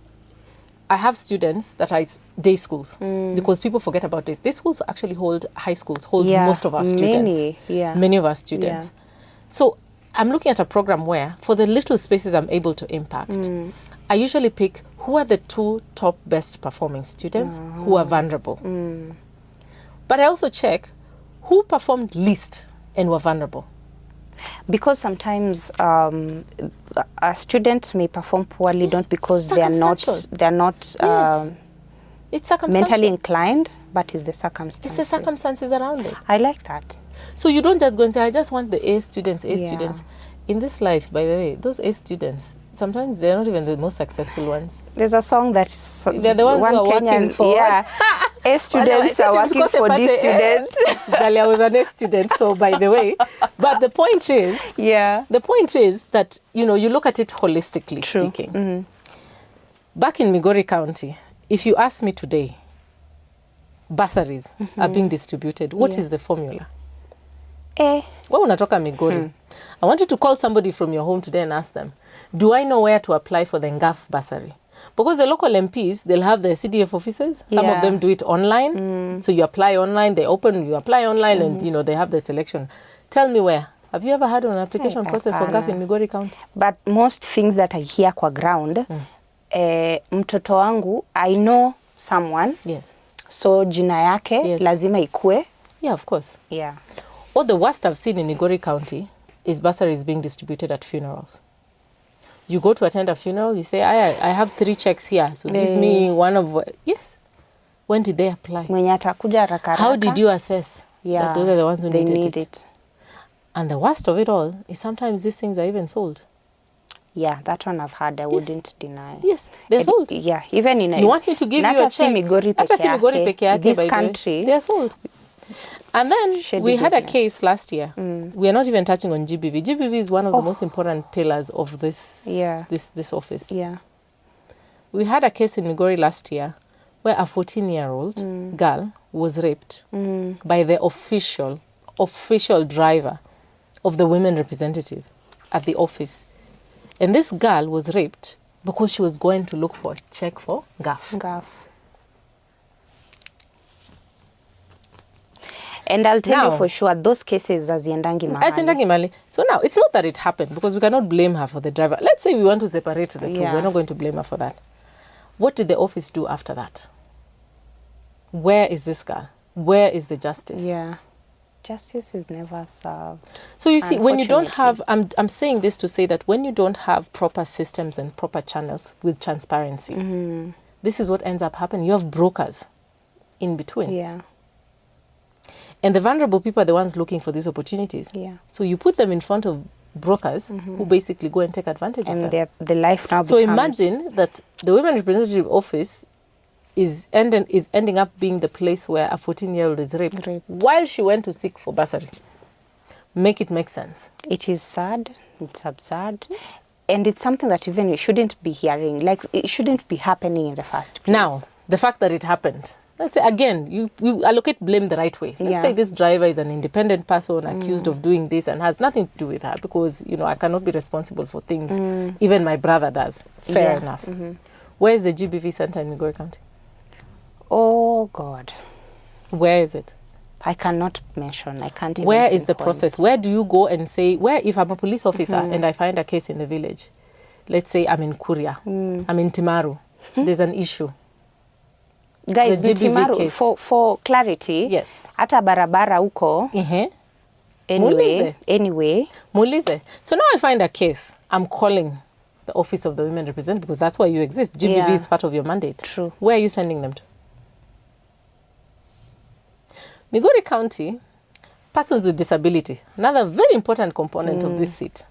I have students that are day schools because people forget about this. Day schools actually hold high schools, hold most of our students. Many of our students. So I'm looking at a program where, for the little spaces I'm able to impact, I usually pick who are the 2 top best performing students who are vulnerable. But I also check who performed least and were vulnerable. Because sometimes a student may perform poorly not because they're not it's circumstantial. Mentally inclined, but it's the circumstances. It's the circumstances around it. I like that. So you don't just go and say, I just want the A students, students. In this life, by the way, those A students, sometimes they're not even the most successful ones. There's a song that they're the ones who are working for. Yeah. A students are working for these students. Dalia was an A student, so by the way. But the point is that, you look at it holistically speaking. Back in Migori County, if you ask me today, bursaries are being distributed. What is the formula? Well, unatoka Migori. I want you to call somebody from your home today and ask them, do I know where to apply for the NGAF bursary? Because the local MPs, they'll have their CDF offices. Some of them do it online. So you apply online, you apply online and, they have the selection. Tell me where. Have you ever had an application process for NGAF in Migori County? But most things that I hear kwa ground, mtoto wangu, I know someone. Yes. So jina yake, lazima ikue. Yeah, of course. Yeah. What the worst I've seen in Migori County is bursaries being distributed at funerals. You go to attend a funeral, you say, I have 3 checks here, so give me one of... Yes. When did they apply? Mwenye atakuja haraka. How did you assess that those are the ones who needed it? And the worst of it all is sometimes these things are even sold. Yeah, that one I've heard. I wouldn't deny. Yes, they're sold. Yeah, even in... You want me to give you a check? This country. They're sold. And then we had a case last year. We are not even touching on GBV. GBV is one of the most important pillars of this office. Yeah. We had a case in Migori last year where a 14-year-old girl was raped by the official driver of the women representative at the office. And this girl was raped because she was going to look for a check for GAF. And I'll tell you for sure, those cases haziendangi mahali. So now, it's not that it happened, because we cannot blame her for the driver. Let's say we want to separate the two. We're not going to blame her for that. What did the office do after that? Where is this girl? Where is the justice? Yeah. Justice is never served. So you see, when you don't have... I'm saying this to say that when you don't have proper systems and proper channels with transparency, this is what ends up happening. You have brokers in between. Yeah. And the vulnerable people are the ones looking for these opportunities. Yeah. So you put them in front of brokers who basically go and take advantage of them. And the life now so imagine that the Women Representative Office is ending up being the place where a 14-year-old is raped while she went to seek for bursary. Make it make sense. It is sad. It's absurd. Yes. And it's something that even you shouldn't be hearing. Like, it shouldn't be happening in the first place. Now, the fact that it happened... Let's say, again, you allocate blame the right way. Let's say this driver is an independent person accused of doing this and has nothing to do with her because, I cannot be responsible for things even my brother does. Fair enough. Where is the GBV center in Migori County? Oh, God. Where is it? I cannot mention. I can't even Where is the process? Where do you go and say, if I'm a police officer and I find a case in the village, let's say I'm in Kuria, I'm in Timaru, there's an issue. Guys, Timaru, for clarity, hata barabara huko, anyway. Mulize. So now I find a case. I'm calling the office of the women representative, because that's why you exist. GBV is part of your mandate. True. Where are you sending them to? Migori County, persons with disability, another very important component of this seat.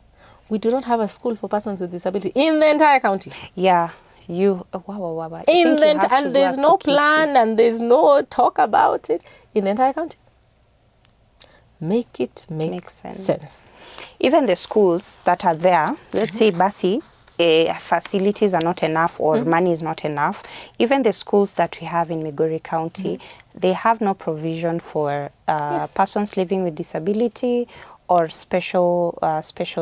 We do not have a school for persons with disability in the entire county. Yeah. And there's no plan and there's no talk about it in the entire county. Make it make sense. Even the schools that are there, let's say Basi, facilities are not enough or money is not enough. Even the schools that we have in Migori County, they have no provision for persons living with disability or special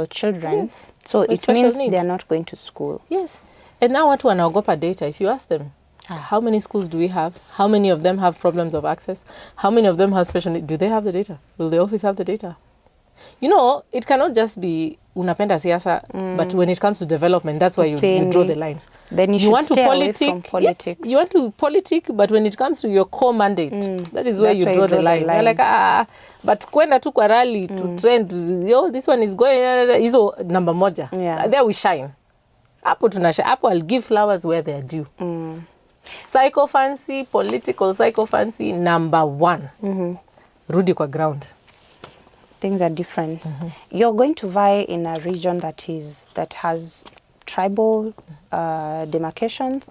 children. Yes. So With it special means needs. they are not going to school. Yes. And now watu wanaogopa data. If you ask them, how many schools do we have? How many of them have problems of access? How many of them have special needs? Do they have the data? Will the office have the data? You know, it cannot just be unapenda siasa, but when it comes to development, that's where you draw the line. Then you should stay away from politics. Yes, you want to politic, but when it comes to your core mandate, that is where you draw the line. You're like, but kwenda tu kwa rally to trend, this one is going, hizo number moja. Yeah. There we shine. Hapo I'll give flowers where they are due. Psychophancy, political psychophancy, number 1. Rudi kwa ground. Things are different. You're going to vie in a region that has tribal demarcations,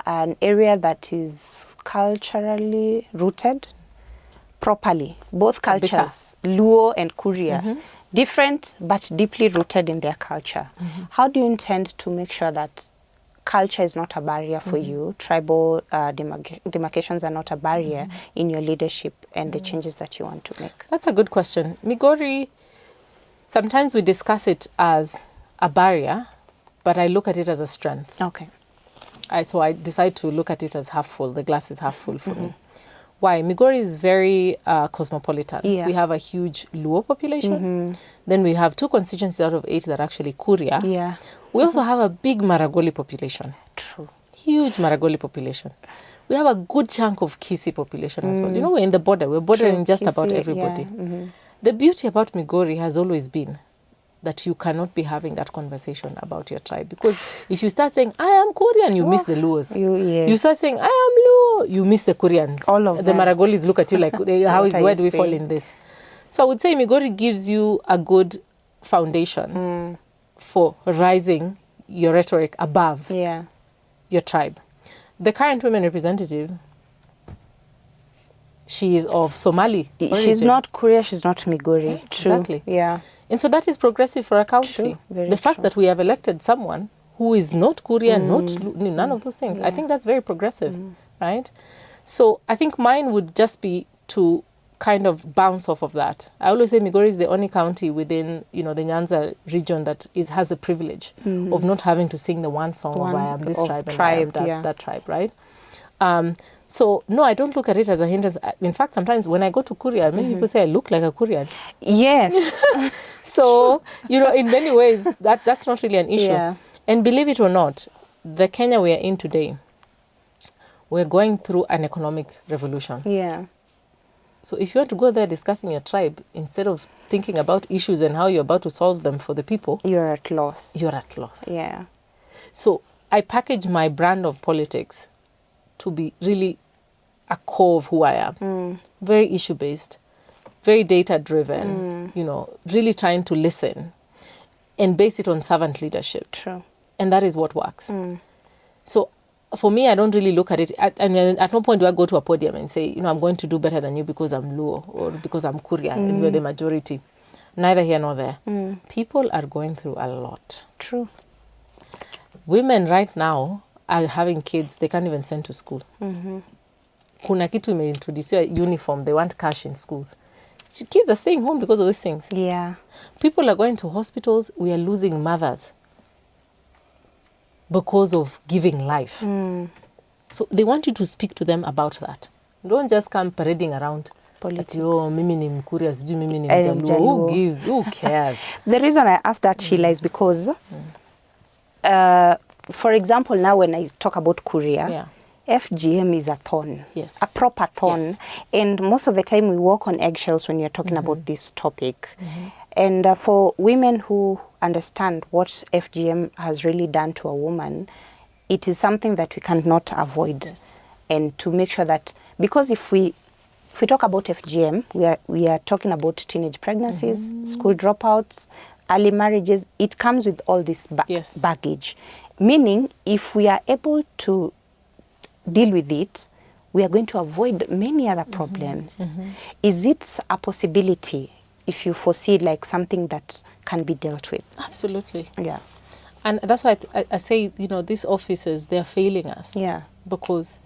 an area that is culturally rooted properly. Both cultures, Luo and Kuria, different but deeply rooted in their culture. How do you intend to make sure that culture is not a barrier for you, tribal demarcations are not a barrier in your leadership and the changes that you want to make? That's a good question. Migori, sometimes we discuss it as a barrier, but I look at it as a strength. Okay. So I decide to look at it as half full. The glass is half full for me. Why? Migori is very cosmopolitan. Yeah. We have a huge Luo population. Then we have 2 constituencies out of 8 that are actually Kuria. Yeah. We also have a big Maragoli population. True. Huge Maragoli population. We have a good chunk of Kisi population as well. You know, we're in the border. We're bordering just about Kisi, everybody. yeah. The beauty about Migori has always been that you cannot be having that conversation about your tribe. Because if you start saying, I am Korean, you miss the Luos. You start saying, I am Luo, you miss the Koreans. All of the them. Maragolis look at you like, where do we fall in this? So I would say Migori gives you a good foundation for rising your rhetoric above your tribe. The current women representative, she is of Somali origin. She's not Korea, she's not Migori. Right, True. exactly. Yeah. And so that is progressive for a county. True. Very the fact true. that we have elected someone who is not Korean, none of those things, I think that's very progressive, right? So I think mine would just be to kind of bounce off of that. I always say Migori is the only county within, the Nyanza region that has the privilege of not having to sing the one song of I am this tribe and I am that tribe, right? So, no, I don't look at it as a hindrance. In fact, sometimes when I go to Korea, many people say I look like a Korean. Yes. So, in many ways, that's not really an issue. Yeah. And believe it or not, the Kenya we are in today, we're going through an economic revolution. Yeah. So if you want to go there discussing your tribe, instead of thinking about issues and how you're about to solve them for the people, You're at loss. you're at loss. Yeah. So I package my brand of politics to be really a core of who I am. Very issue-based, very data-driven, really trying to listen and base it on servant leadership. True. And that is what works. So for me, I don't really look at it. At no point do I go to a podium and say, I'm going to do better than you because I'm Luo or because I'm Kuria and you're the majority. Neither here nor there. People are going through a lot. True. Women right now are having kids they can't even send to school. Kuna kitu imeintroduce uniform. They want cash in schools. Kids are staying home because of these things. Yeah. People are going to hospitals. We are losing mothers because of giving life. So they want you to speak to them about that. Don't just come parading around. Politics. Mimi ni Mkuria, sijui mimi ni Mjaluo. Who cares? The reason I asked that, Sheila, is because, for example, now when I talk about Korea, FGM is a thorn, a proper thorn. And most of the time we walk on eggshells when you're talking about this topic. And for women who understand what FGM has really done to a woman, it is something that we cannot avoid. Yes. And to make sure that, because if we talk about FGM, we are talking about teenage pregnancies, school dropouts, early marriages. It comes with all this baggage. Meaning, if we are able to deal with it, we are going to avoid many other problems. Is it a possibility if you foresee like something that can be dealt with? Absolutely. Yeah. And that's why I say, you know, these officers, they're failing us. Yeah. Because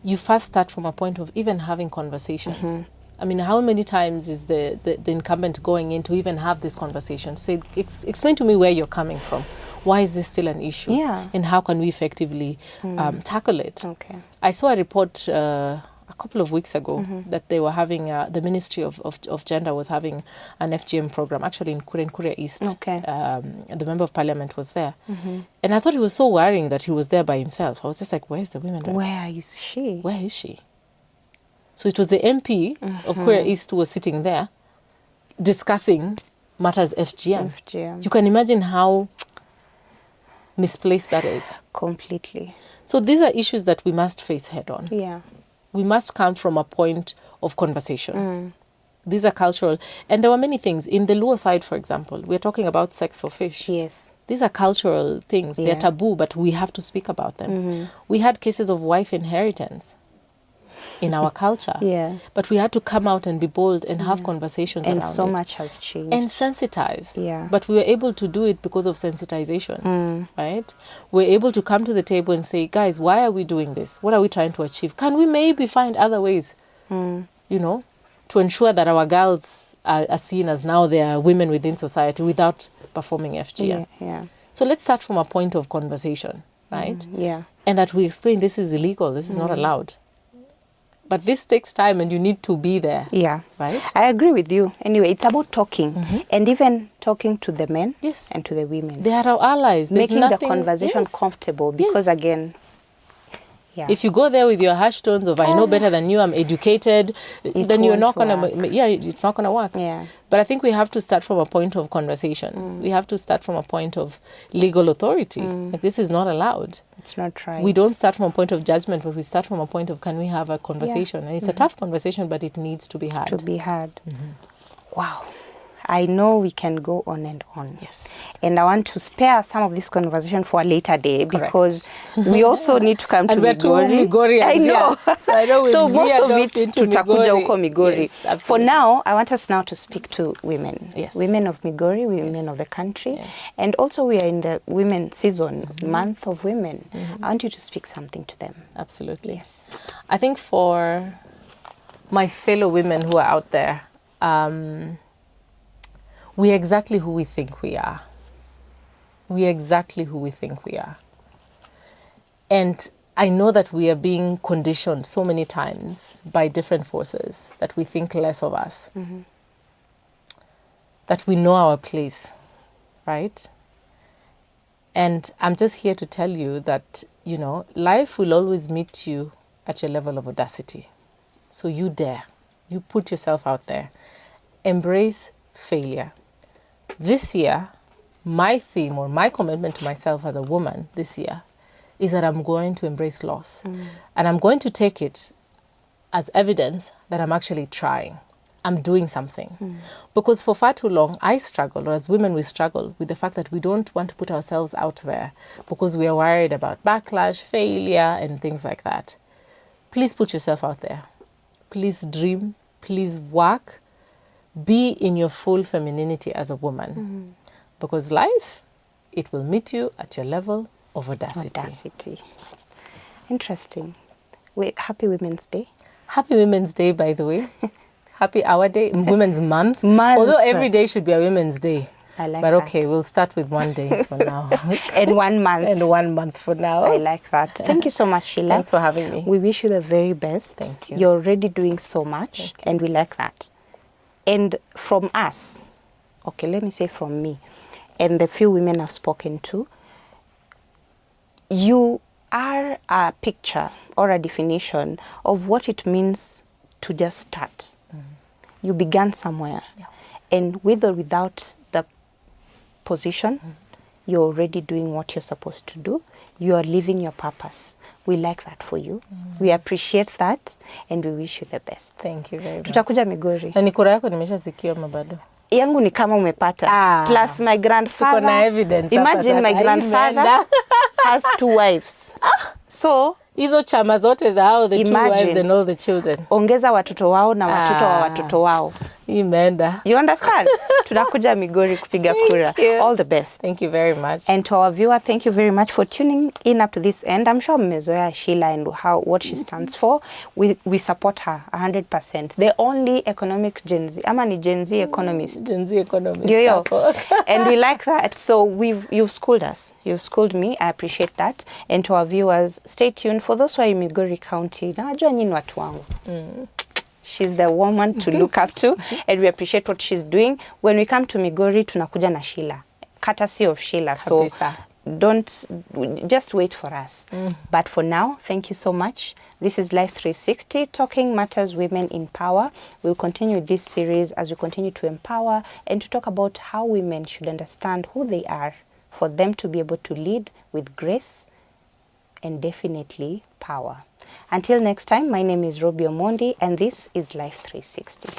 you first start from a point of even having conversations. I mean, how many times is the incumbent going in to even have this conversation? Say, explain to me where you're coming from. Why is this still an issue? Yeah. And how can we effectively tackle it? Okay. I saw a report a couple of weeks ago that they were having, the Ministry of Gender was having an FGM program, actually in Kurenkure East. Okay. The Member of Parliament was there. And I thought it was so worrying that he was there by himself. I was just like, where's the women? Where is she? Where is she? So it was the MP of Kure East who was sitting there discussing matters FGM. You can imagine how misplaced that is. Completely. So these are issues that we must face head on. Yeah. We must come from a point of conversation. These are cultural. And there were many things. In the Luo side, for example, we're talking about sex for fish. Yes. These are cultural things. Yeah. They're taboo, but we have to speak about them. We had cases of wife inheritance in our culture. Yeah. But we had to come out and be bold and have conversations And around so it. much has changed. And sensitize. Yeah. But we were able to do it because of sensitization, right? We're able to come to the table and say, guys, why are we doing this? What are we trying to achieve? Can we maybe find other ways, you know, to ensure that our girls are seen as now they are women within society without performing FGM? Yeah. So let's start from a point of conversation, right? Yeah. And that we explain this is illegal, this is not allowed. But this takes time and you need to be there. Yeah. Right? I agree with you. Anyway, it's about talking and even talking to the men Yes. and to the women. They are our allies. There's Making the nothing- conversation yes. comfortable because Yes. again, yeah. If you go there with your harsh tones of I know better than you, I'm educated, then you're not won't going to, it's not going to work. Yeah. But I think we have to start from a point of conversation. We have to start from a point of legal authority. Like, this is not allowed. It's not right. We don't start from a point of judgment, but we start from a point of can we have a conversation? And it's a tough conversation, but it needs to be had. to be had. Wow. I know we can go on and on. Yes. And I want to spare some of this conversation for a later day Correct. because we also need to come to And we're two Migori. Migorians, I know. yeah. So I know so we'll most veer of off it into tutakuja Migori. huko Migori. Yes, For absolutely. now, I want us now to speak to women. Yes. Women of Migori, women of the country. Yes. And also we are in the women season, month of women. I want you to speak something to them. Absolutely. Yes. I think for my fellow women who are out there, we're exactly who we think we are. We're exactly who we think we are. And I know that we are being conditioned so many times by different forces that we think less of us. That we know our place, right? And I'm just here to tell you that, you know, life will always meet you at your level of audacity. So you dare. You put yourself out there. Embrace failure. This year, my theme or my commitment to myself as a woman this year is that I'm going to embrace loss. And I'm going to take it as evidence that I'm actually trying. I'm doing something. Because for far too long, I struggle, or as women, we struggle with the fact that we don't want to put ourselves out there because we are worried about backlash, failure, and things like that. Please put yourself out there. Please dream. Please work. Be in your full femininity as a woman. Because life, it will meet you at your level of audacity. Interesting. Wait, happy Women's Day. Happy Women's Day, by the way. Happy Our Day, Women's Month. Month. Although every day should be a Women's Day. I like But that. okay, we'll start with one day for now. And 1 month. And 1 month for now. I like that. Thank you so much, Sheila. Thanks for having me. We wish you the very best. Thank you. You're already doing so much, Thank you. and we like that. And from us, okay, let me say from me, and the few women I've spoken to, you are a picture or a definition of what it means to just start. You began somewhere. Yeah. And with or without the position, you're already doing what you're supposed to do. You are living your purpose. We like that for you. We appreciate that and we wish you the best. Thank you very much. Tutakuja Migori. Na ni kura yako nimeshasikia mabado. Yangu ni kama umepata. Plus my grandfather. Tuko na evidence. Imagine my grandfather has 2 wives. So hizo chama zote za hao, the 2 wives and all the children. Ongeza watoto wao na watoto wa watoto wao. Imeenda. You understand? Tunakuja Migori kupiga kura. All the best. Thank you very much. And to our viewer, thank you very much for tuning in up to this end. I'm sure mmezoea Sheila and what she stands for. We support her 100%. The only economic Gen Z. Ama ni Gen Z economist. Gen Z economist. Yo. And we like that. So you've schooled us. You've schooled me. I appreciate that. And to our viewers, stay tuned. For those who are in Migori County, najua nyinyi watu wangu. She's the woman to look up to, and we appreciate what she's doing. When we come to Migori, tunakuja na Sheila, courtesy of Sheila. So just wait for us. But for now, thank you so much. This is Life 360, Talking Matters Women in Power. We'll continue this series as we continue to empower and to talk about how women should understand who they are for them to be able to lead with grace and definitely power. Until next time, my name is Robbie Omondi, and this is Life 360.